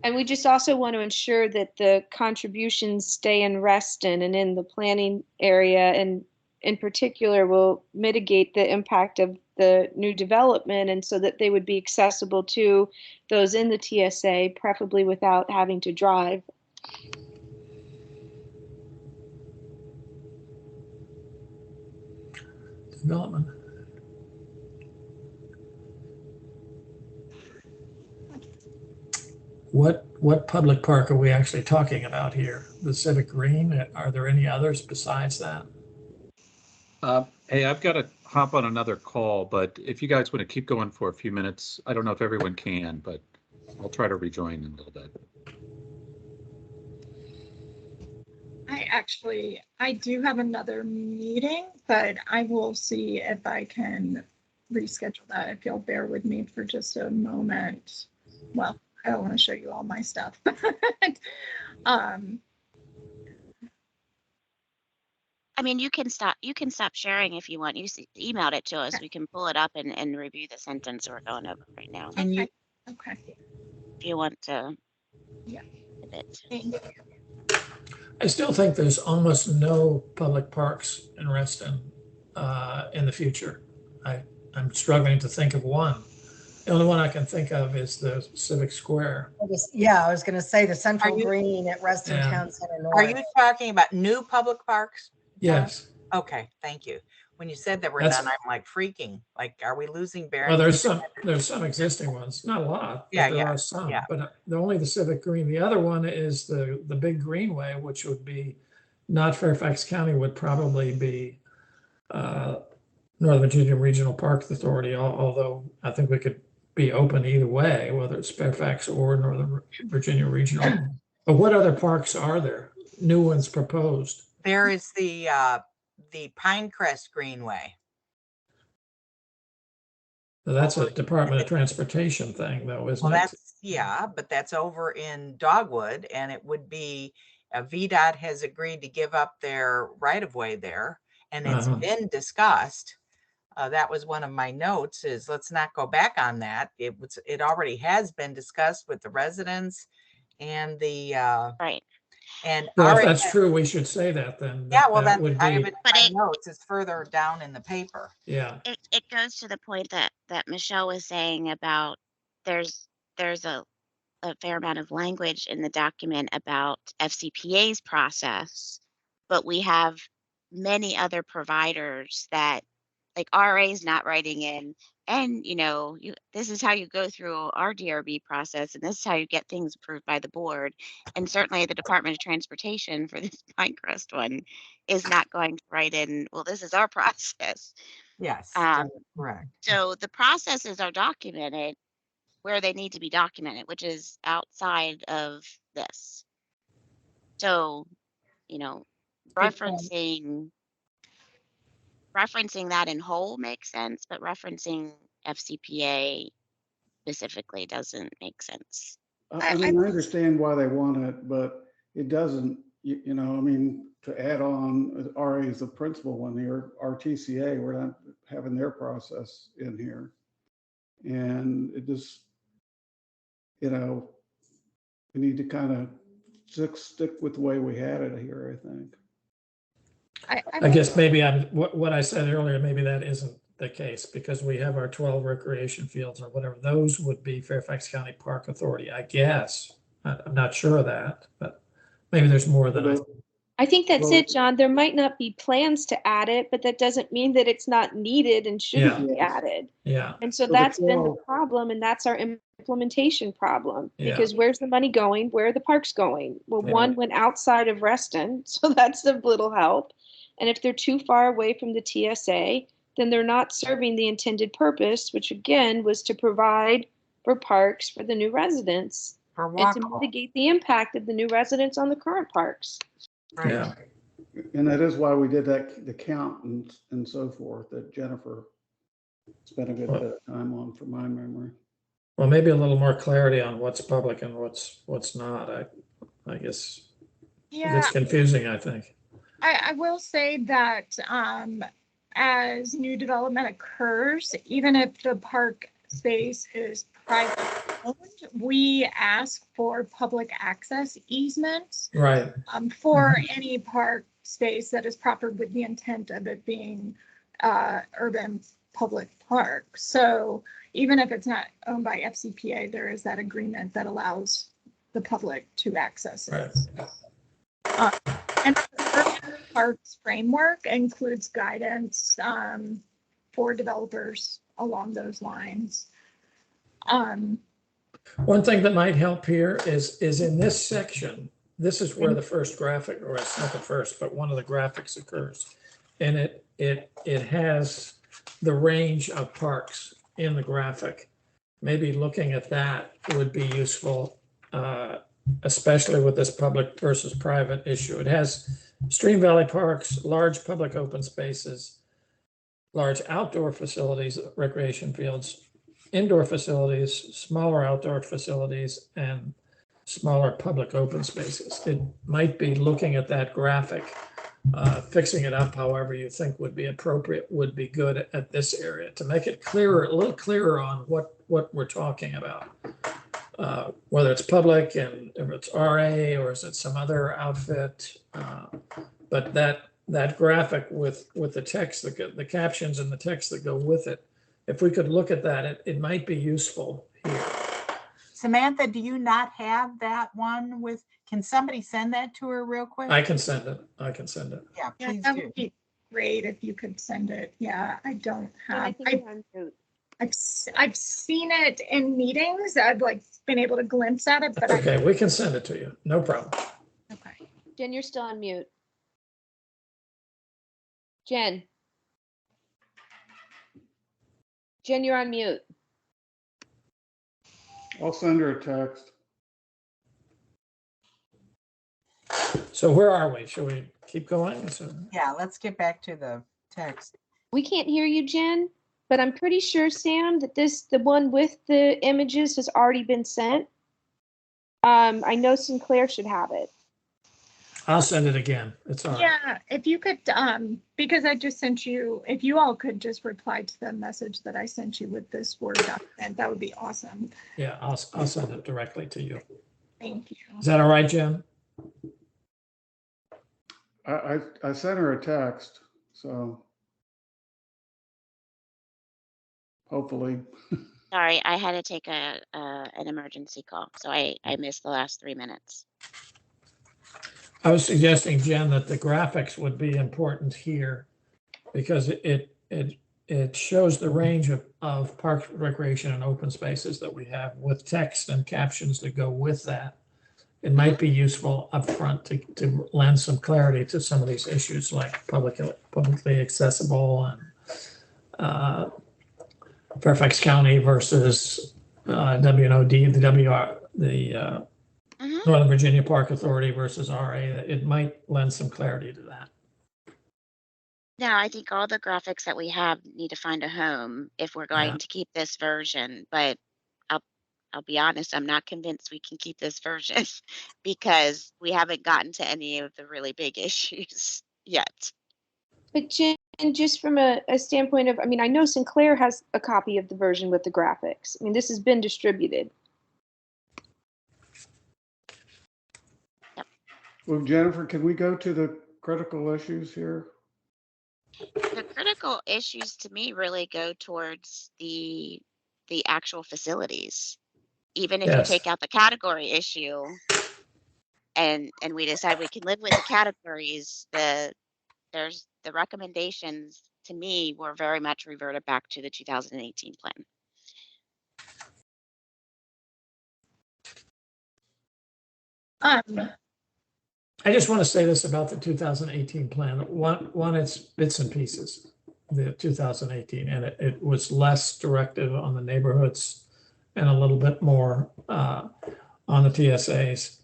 And we just also want to ensure that the contributions stay in Reston and in the planning area, and in particular will mitigate the impact of the new development, and so that they would be accessible to those in the TSA, preferably without having to drive. Development. What public park are we actually talking about here? The Civic Green? Are there any others besides that? Hey, I've got to hop on another call, but if you guys want to keep going for a few minutes, I don't know if everyone can, but I'll try to rejoin in a little bit. I do have another meeting, but I will see if I can reschedule that, if you'll bear with me for just a moment. Well, I don't want to show you all my stuff. I mean, you can stop sharing if you want. You emailed it to us. Okay. We can pull it up and review the sentence we're going over right now. And you, okay. If you want to. Yeah. A bit. I still think there's almost no public parks in Reston in the future. I'm struggling to think of one. The only one I can think of is the Civic Square. Yeah, I was going to say the Central Green at Reston Town Center North. Are you talking about new public parks? Yes. Okay, thank you. When you said that we're done, I'm like freaking. Like, are we losing bearings? Well, there's some existing ones, not a lot, but there are some. Yeah. But only the Civic Green. The other one is the big greenway, which would be not Fairfax County, would probably be Northern Virginia Regional Park Authority. Although I think we could be open either way, whether it's Fairfax or Northern Virginia Regional. But what other parks are there? New ones proposed? There is the Pinecrest Greenway. So that's a over- Department of Transportation thing though, isn't Well, it? that's, yeah, but that's over in Dogwood, and it would be, VDOT has agreed to give up their right of way there, and it's Uh-huh. been discussed. That was one of my notes, is let's not go back on that. It already has been discussed with the residents and the, Right. and Well, if our, that's true, we should say that then. yeah, well, That that, would I have be, it in But my notes, it's further down in the paper. yeah, it goes to the point that Michelle was saying about there's a fair amount of language in the document about FCPA's process, but we have many other providers that, like, RA's not writing in, and this is how you go through our DRB process, and this is how you get things approved by the board. And certainly the Department of Transportation for this Pinecrest one is not going to write in, well, this is our process. Yes, Um, that's correct. so the processes are documented where they need to be documented, which is outside of this. So, you know, Good point. referencing that in whole makes sense, but referencing FCPA specifically doesn't make sense. I mean, I understand why they want it, but it doesn't, I mean, to add on, RA is the principal one here, our TCA, we're not having their process in here. And it just, we need to kind of stick with the way we had it here, I think. I guess maybe what I said earlier, maybe that isn't the case because we have our 12 recreation fields or whatever. Those would be Fairfax County Park Authority, I guess. I'm not sure of that, but maybe there's more than I think that's Well- it, John. There might not be plans to add it, but that doesn't mean that it's not needed and shouldn't be added. Yeah. And so the that's been the 12 problem, and that's our implementation problem. Yeah. Because where's the money going? Where are the parks going? Well, Yeah. one went outside of Reston, so that's of little help. And if they're too far away from the TSA, then they're not serving the intended purpose, which again was to provide for parks for the new residents For and to walk. mitigate the impact of the new residents on the current parks. Right. Yeah. And that is why we did that, the count and so forth, that Jennifer spent a good bit of time on, from my memory. Well, maybe a little more clarity on what's public and what's not. I guess Yeah, it's confusing, I think. I will say that as new development occurs, even if the park space is private owned, we ask for public access easements Right. for any park space that is proper with the intent of it being urban public park. So even if it's not owned by FCPA, there is that agreement that allows the public to access it. Right. And the urban parks framework includes guidance for developers along those lines. One thing that might help here is in this section, this is where the first graphic, or it's not the first, but one of the graphics occurs. And it has the range of parks in the graphic. Maybe looking at that would be useful, especially with this public versus private issue. It has Stream Valley Parks, large public open spaces, large outdoor facilities, recreation fields, indoor facilities, smaller outdoor facilities, and smaller public open spaces. It might be looking at that graphic, fixing it up however you think would be appropriate, would be good at this area to make it clearer, a little clearer on what we're talking about. Whether it's public and if it's RA or is it some other outfit. But that graphic with the text, the captions and the text that go with it, if we could look at that, it might be useful here. Samantha, do you not have that one with, can somebody send that to her real quick? I can send it. Yeah, Yeah, please that do. would be great if you could send it. Yeah, I don't And I have. think you're on mute. I've seen it in meetings. I've like been able to glimpse at it, but Okay, we can send it to you. No problem. okay. Jen, you're still on mute. Jen, you're on mute. I'll send her a text. So where are we? Should we keep going? So, Yeah, let's get back to the text. We can't hear you, Jen. but I'm pretty sure, Sam, that the one with the images has already been sent. I know Sinclair should have it. I'll send it again. It's all right. Yeah, if you could, because I just sent you, if you all could just reply to the message that I sent you with this Word document, that would be awesome. Yeah, I'll send it directly to you. Thank you. Is that all right, Jen? I sent her a text, so hopefully. Sorry, I had to take an emergency call, so I missed the last 3 minutes. I was suggesting, Jen, that the graphics would be important here because it shows the range of park recreation and open spaces that we have with text and captions that go with that. It might be useful up front to lend some clarity to some of these issues like publicly accessible and Fairfax County versus WNOD, the Northern Virginia Park Authority versus RA. It might lend some clarity to that. No, I think all the graphics that we have need to find a home if we're going to keep this version. But I'll be honest, I'm not convinced we can keep this version because we haven't gotten to any of the really big issues yet. But Jen, just from a standpoint of, I mean, I know Sinclair has a copy of the version with the graphics. I mean, this has been distributed. Yep. Well, Jennifer, can we go to the critical issues here? The critical issues to me really go towards the actual facilities. Even if you take out the category issue and we decide we can live with the categories, the recommendations to me were very much reverted back to the 2018 plan. I just want to say this about the 2018 plan. One, it's bits and pieces, the 2018, and it was less directive on the neighborhoods and a little bit more on the TSAs.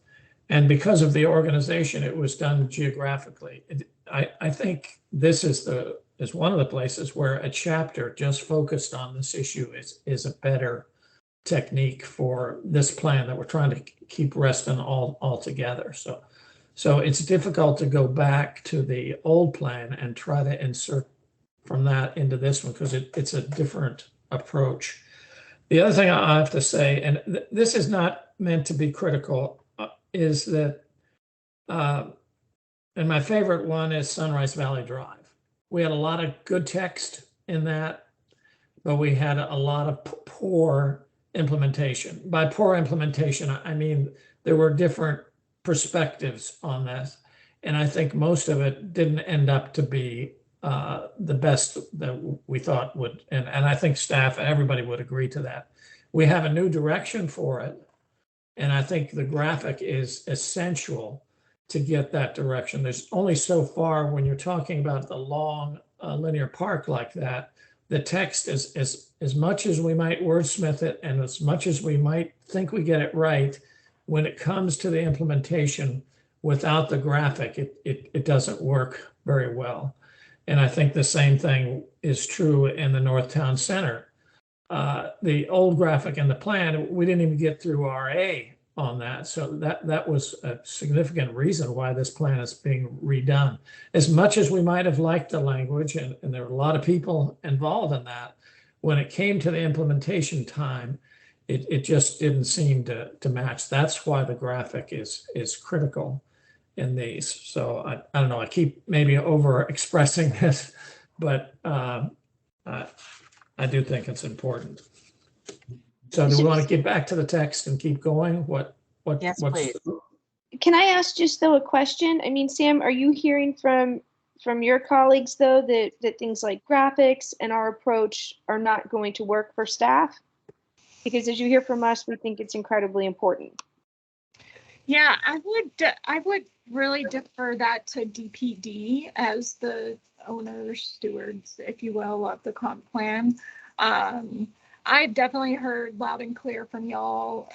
And because of the organization, it was done geographically. I think this is one of the places where a chapter just focused on this issue is a better technique for this plan that we're trying to keep Reston all together. So it's difficult to go back to the old plan and try to insert from that into this one because it's a different approach. The other thing I have to say, and this is not meant to be critical, is that, and my favorite one is Sunrise Valley Drive. We had a lot of good text in that, but we had a lot of poor implementation. By poor implementation, I mean there were different perspectives on this, and I think most of it didn't end up to be the best that we thought would, and I think staff and everybody would agree to that. We have a new direction for it, and I think the graphic is essential to get that direction. There's only so far when you're talking about the long linear park like that, the text is as much as we might wordsmith it and as much as we might think we get it right, when it comes to the implementation without the graphic, it doesn't work very well. And I think the same thing is true in the North Town Center. The old graphic in the plan, we didn't even get through RA on that. So that was a significant reason why this plan is being redone. As much as we might have liked the language, and there were a lot of people involved in that, when it came to the implementation time, it just didn't seem to match. That's why the graphic is critical in these. So I don't know, I keep maybe over expressing this, but I do think it's important. So do we want to get back to the text and keep going? Yes, please. Can I ask just though a question? I mean, Sam, are you hearing from your colleagues though that things like graphics and our approach are not going to work for staff? Because as you hear from us, we think it's incredibly important. Yeah, I would really defer that to DPD as the owners, stewards, if you will, of the comp plan. I definitely heard loud and clear from y'all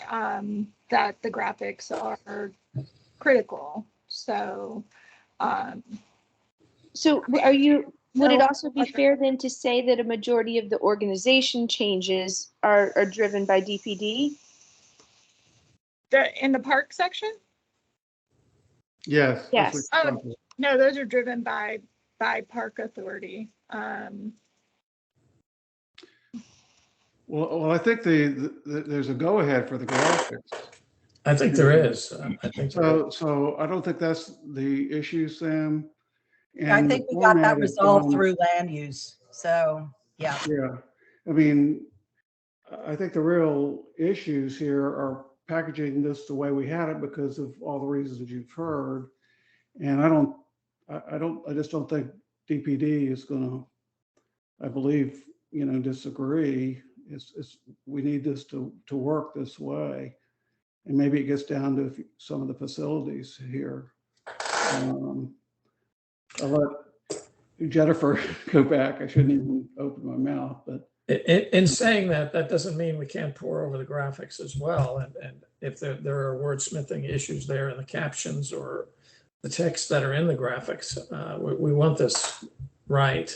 that the graphics are critical. So, so are you Would it No also be other- fair then to say that a majority of the organization changes are driven by DPD? In the park section? Yes. that's what Yes. you're talking about. No, those are driven by Park Authority. Well, I think there's a go-ahead for the graphics. I think there is. I think there is. So I don't think that's the issue, Sam. I And the think we got that format is resolved done- through land use. So, yeah. Yeah, I mean, I think the real issues here are packaging this the way we had it because of all the reasons that you've heard. And I just don't think DPD is gonna, I believe, disagree. We need this to work this way. And maybe it gets down to some of the facilities here. I'll let Jennifer go back. I shouldn't even open my mouth, but In saying that, that doesn't mean we can't pour over the graphics as well. And if there are wordsmithing issues there in the captions or the text that are in the graphics, we want this right.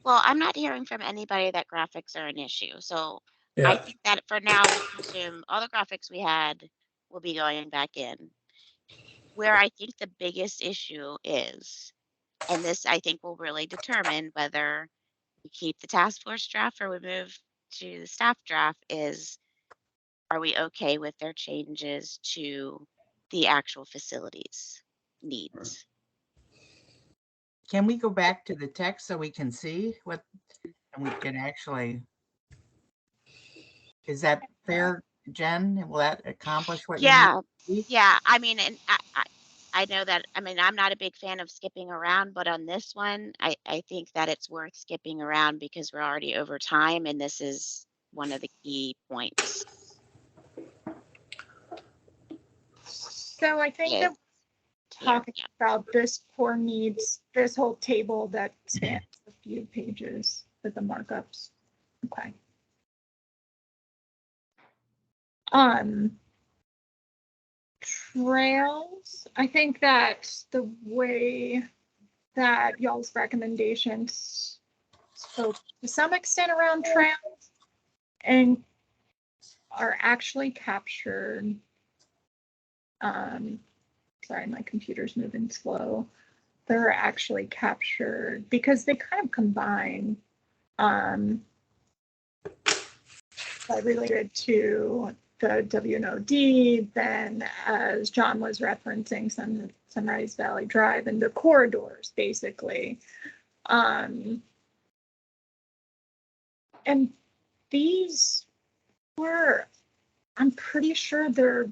Well, I'm not hearing from anybody that graphics are an issue. So I Yeah, think that for now, we'll assume all the graphics we had will be going back in. Where I think the biggest issue is, and this I think will really determine whether we keep the task force draft or we move to the staff draft, is are we okay with their changes to the actual facilities needs? Can we go back to the text so we can see what, and we can actually, is that fair, Jen? Will that accomplish what you Yeah, need? yeah. I mean, and I know that, I mean, I'm not a big fan of skipping around, but on this one, I think that it's worth skipping around because we're already over time and this is one of the key points. So I think Yeah. that talking about this core needs, this whole table that spans a few pages with the markups. Okay. Trails, I think that the way that y'all's recommendations spoke to some extent around trails and are actually captured. Sorry, my computer's moving slow. They're actually captured because they kind of combine related to the WNOD, then as John was referencing Sunrise Valley Drive and the corridors, basically. And these were, I'm pretty sure they're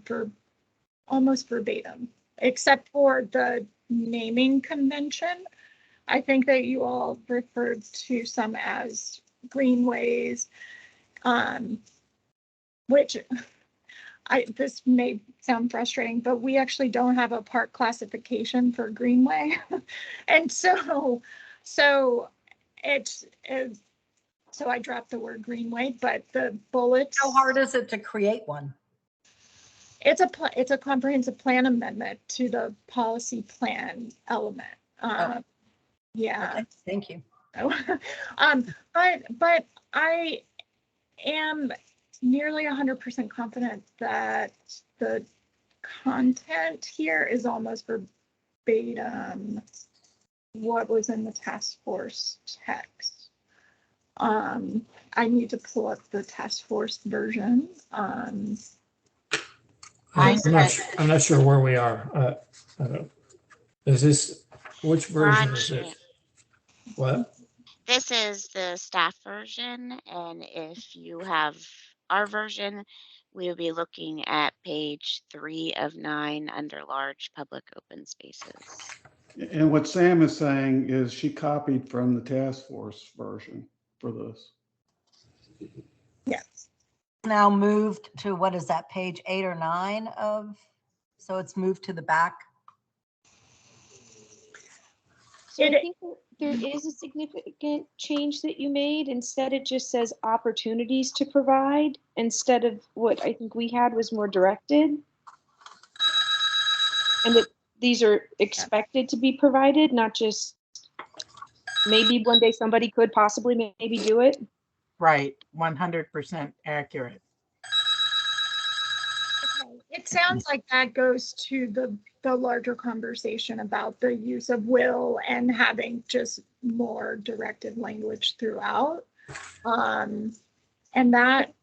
almost verbatim, except for the naming convention. I think that you all referred to some as greenways, which this may sound frustrating, but we actually don't have a park classification for greenway. And so I dropped the word greenway, but the bullets. How hard is it to create one? It's a comprehensive plan amendment to the policy plan element. Yeah. Okay, thank you. But I am nearly 100% confident that the content here is almost verbatim what was in the task force text. I need to pull up the task force version. I'm not sure where we are. I don't. Is this, which version is this? What? This is the staff version, and if you have our version, we will be looking at page 3 of 9 under large public open spaces. And what Sam is saying is she copied from the task force version for this. Yes. Now moved to, what is that, page 8 or 9 of, so it's moved to the back. So I think there is a significant change that you made. Instead, it just says opportunities to provide instead of what I think we had was more directed. And that these are expected to be provided, not just maybe one day somebody could possibly maybe do it. Right, 100% accurate. Okay. It sounds like that goes to the larger conversation about the use of will and having just more directed language throughout. And that,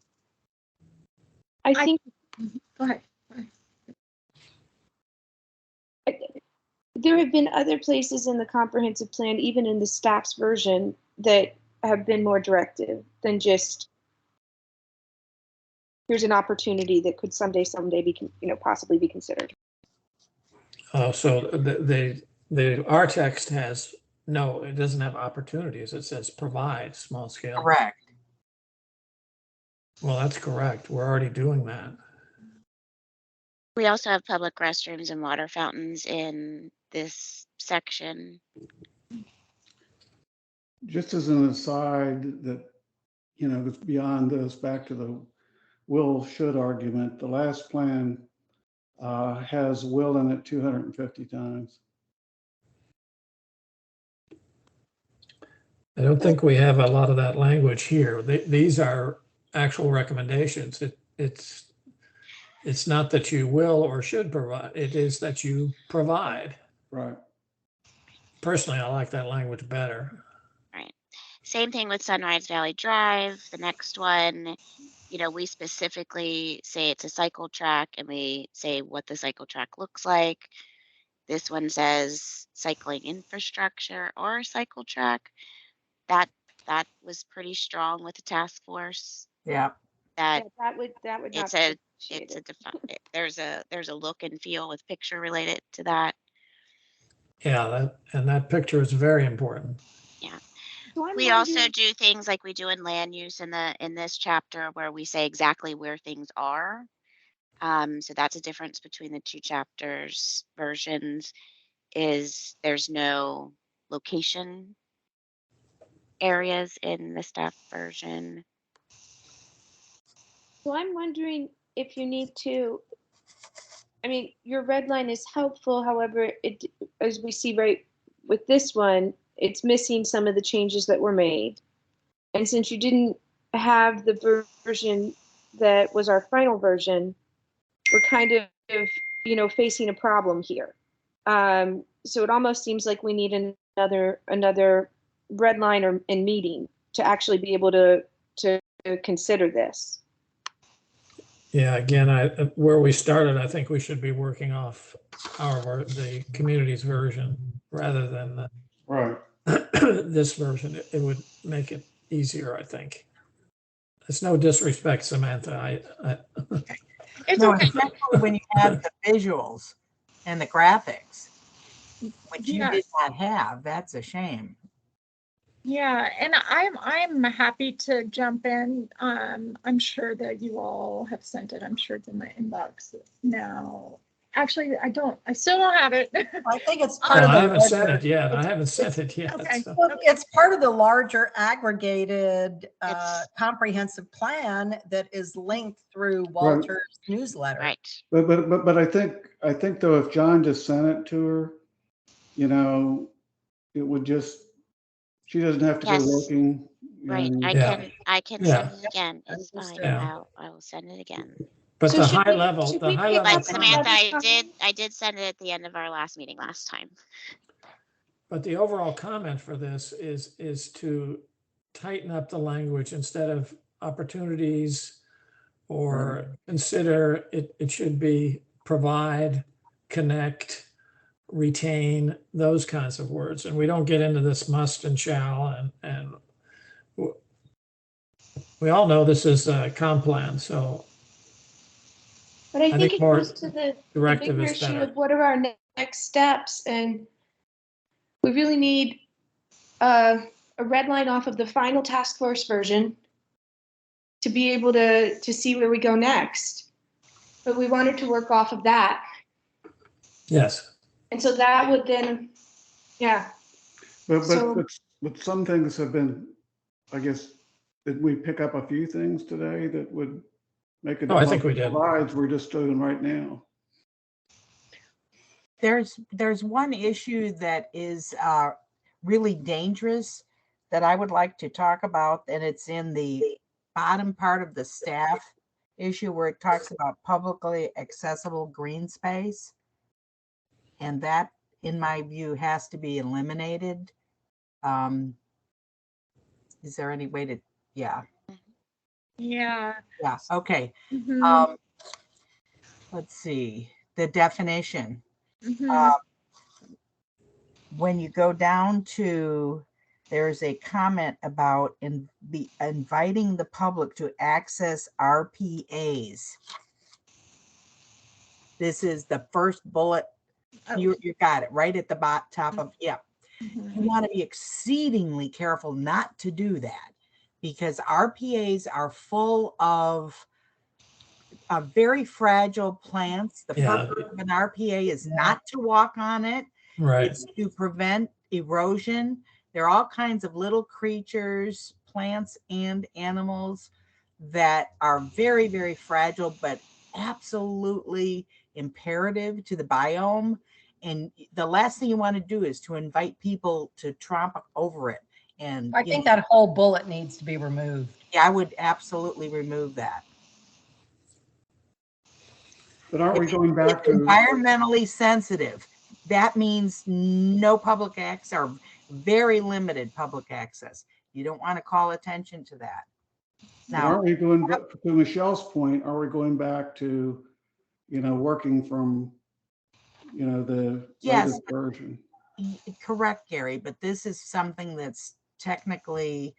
I think go ahead. there have been other places in the comprehensive plan, even in the staff's version, that have been more directive than just here's an opportunity that could someday be, possibly be considered. So the our text has no, it doesn't have opportunities. It says provide small scale. Correct. Well, that's correct. We're already doing that. We also have public restrooms and water fountains in this section. Just as an aside that, that's beyond this, back to the will should argument, the last plan has will in it 250 times. I don't think we have a lot of that language here. These are actual recommendations. It's not that you will or should provide. It is that you provide. Right. Personally, I like that language better. Right. Same thing with Sunrise Valley Drive. The next one, we specifically say it's a cycle track and we say what the cycle track looks like. This one says cycling infrastructure or cycle track. That was pretty strong with the task force. Yeah. That would it's there's a look and feel with picture related to that. Yeah, that picture is very important. Yeah. So we also do things like we do in land use in this chapter where we say exactly where things are. So that's a difference between the two chapters versions is there's no location areas in the staff version. So I'm wondering if you need to, your red line is helpful. However, as we see right with this one, it's missing some of the changes that were made. And since you didn't have the version that was our final version, we're kind of, facing a problem here. So it almost seems like we need another red line in meeting to actually be able to consider this. Yeah, again, where we started, I think we should be working off the community's version rather than right. this version. It would make it easier, I think. It's no disrespect, Samantha. It's no, okay. especially when you have the visuals and the graphics, which you did not have. That's a shame. Yeah, and I'm happy to jump in. I'm sure that you all have sent it. I'm sure it's in my inbox now. Actually, I still don't have it. I think it's part of I the haven't larger- sent it yet. I haven't sent it yet. Okay. So. Well, it's part of the larger aggregated comprehensive plan that is linked through Walter's newsletter. Right. But I think though, if John just sent it to her, it would just, she doesn't have to go looking. Right. I can send it again. It's fine. I will send it again. But So the high level. But Samantha, I did send it at the end of our last meeting last time. But the overall comment for this is to tighten up the language instead of opportunities or consider it should be provide, connect, retain, those kinds of words. And we don't get into this must and shall and we all know this is a comp plan, so. But I think it more goes to the directive bigger is issue better. of what are our next steps, and we really need a red line off of the final task force version to be able to see where we go next. But we wanted to work off of that. Yes. And so that would then, yeah. But some things have been, I guess, did we pick up a few things today that would make it? Oh, I think we did. Provides we're just doing right now. There's one issue that is really dangerous that I would like to talk about, and it's in the bottom part of the staff issue where it talks about publicly accessible green space. And that, in my view, has to be eliminated. Is there any way to, yeah. Yeah. Yeah, okay. Mhm. Let's see, the definition. Mhm. When you go down to, there's a comment about inviting the public to access RPAs. This is the first bullet. You got it right at the top of, yeah. Mhm. You want to be exceedingly careful not to do that, because RPAs are full of very fragile plants. The purpose of an RPA is not to walk on it. Right. It's to prevent erosion. There are all kinds of little creatures, plants and animals that are very, very fragile, but absolutely imperative to the biome. And the last thing you want to do is to invite people to tromp over it. And I think that whole bullet needs to be removed. Yeah, I would absolutely remove that. But aren't we going back to environmentally sensitive? That means no public access or very limited public access. You don't want to call attention to that. Now, aren't we going back to Michelle's point? Are we going back to, working from, the latest version? Correct, Gary, but this is something that's technically,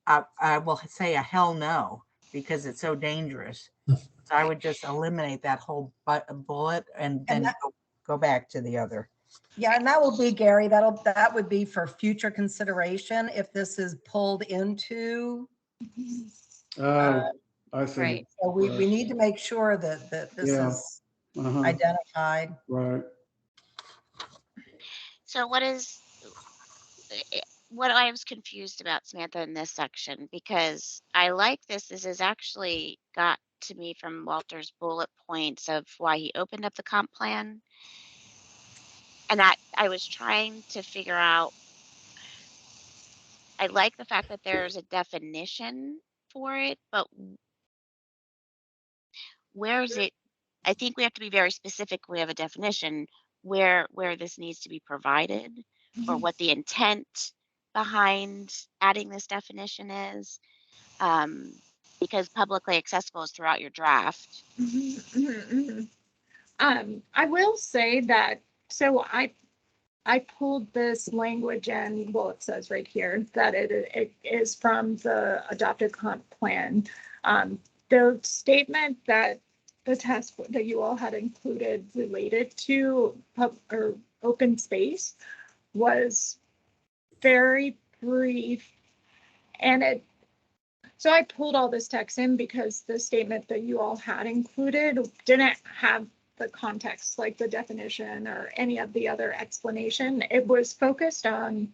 I will say a hell no, because it's so dangerous. So I would just eliminate that whole bullet and then go back to the other. Yeah, and that will be, Gary, that would be for future consideration if this is pulled into. I see. Right. So we need to make sure that this is identified. Right. So what I was confused about, Samantha, in this section, because I like this is actually got to me from Walter's bullet points of why he opened up the comp plan. And that I was trying to figure out, I like the fact that there's a definition for it, but where is it? I think we have to be very specific. We have a definition where this needs to be provided, or what the intent behind adding this definition is, because publicly accessible is throughout your draft. I will say that, so I pulled this language in, well, it says right here that it is from the adopted comp plan. The statement that the task that you all had included related to or open space was very brief, and so I pulled all this text in because the statement that you all had included didn't have the context, like the definition or any of the other explanation. It was focused on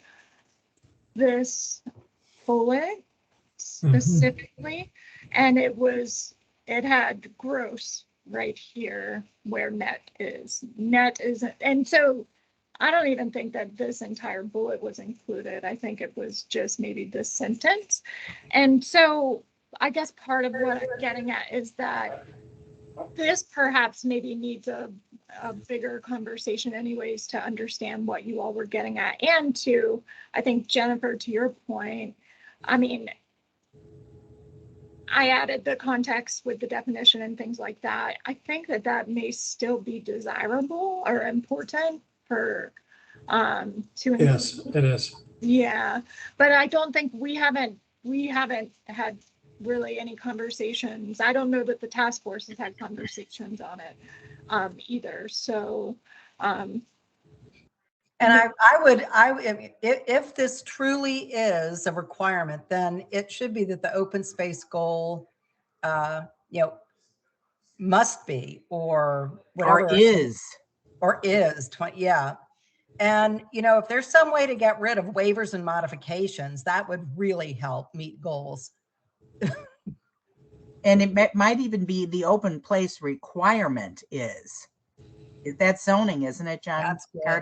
this bullet specifically, and it had gross right here where net is. Net isn't, and so I don't even think that this entire bullet was included. I think it was just maybe this sentence. And so I guess part of what I'm getting at is that this perhaps maybe needs a bigger conversation anyways to understand what you all were getting at. And to, I think, Jennifer, to your point, I mean, I added the context with the definition and things like that. I think that may still be desirable or important for to Yes, it is. Yeah, but I don't think we haven't had really any conversations. I don't know that the task force has had conversations on it either. So and if this truly is a requirement, then it should be that the open space goal must be, or whatever, or is 20, yeah. And if there's some way to get rid of waivers and modifications, that would really help meet goals. And it might even be the open place requirement is that zoning, isn't it, John?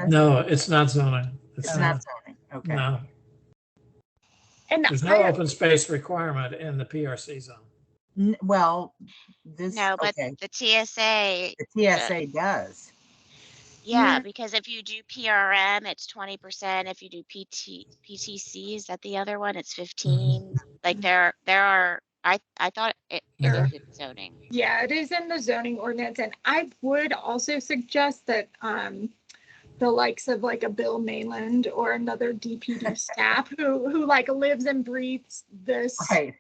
No, it's not zoning. It's not zoning. Okay. No, And there's no I, open space requirement in the PRC zone. Well, this, No, but okay, the TSA, the uh, TSA does. yeah, yeah, because if you do PRM, it's 20%. If you do PTC, is that the other one? It's 15. Like there are, I thought it There. is in zoning. yeah, it is in the zoning ordinance. And I would also suggest that the likes of like a Bill Mayland or another DPD staff who like lives and breathes this Right.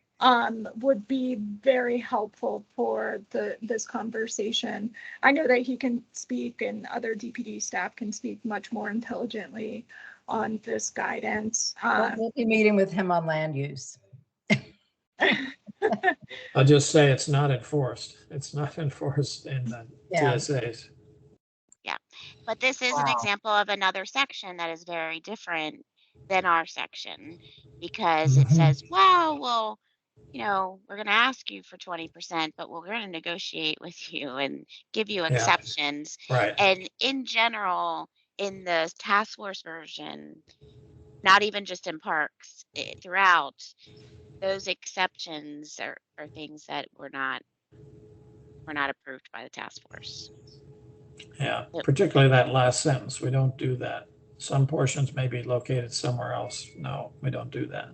would be very helpful for this conversation. I know that he can speak and other DPD staff can speak much more intelligently on this guidance. We'll be meeting with him on land use. I'll just say it's not enforced. It's not enforced in the Yeah. TSAs. Yeah. But this is an Wow. example of another section that is very different than our section because it says, wow, well, we're going to ask you for 20%, but we're going to negotiate with you and give you Yeah, exceptions. right. And in general, in the task force version, not even just in parks, throughout, those exceptions are things that were not approved by the task force. Yeah, Yep. particularly that last sentence. We don't do that. Some portions may be located somewhere else. No, we don't do that.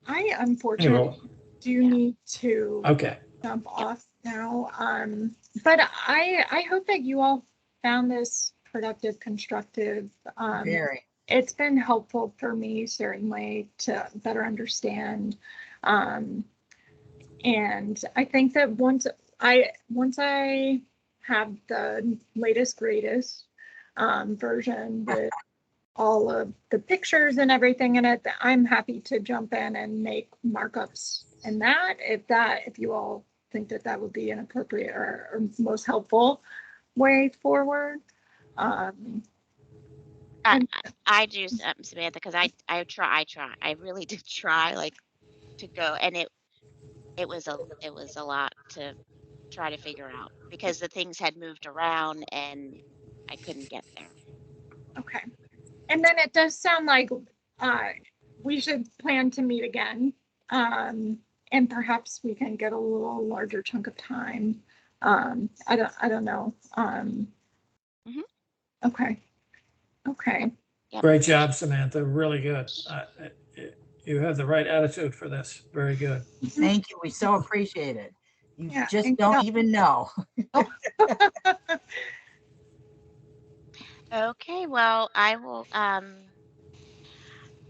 I unfortunately do need to Okay. jump off now. But I hope that you all found this productive, constructive. Very. It's been helpful for me certainly to better understand. And I think that once I have the latest, greatest version with all of the pictures and everything in it, I'm happy to jump in and make markups in that if you all think that would be an appropriate or most helpful way forward. I do, Samantha, because I try. I really did try, like, to go, and it was a lot to try to figure out because the things had moved around and I couldn't get there. Okay. And then it does sound like we should plan to meet again. And perhaps we can get a little larger chunk of time. I don't know. Okay. Okay. Yep. Great job, Samantha. Really good. You have the right attitude for this. Very good. Thank you. We so appreciate it. You Yeah, just thank don't you. even know. Okay, well, I will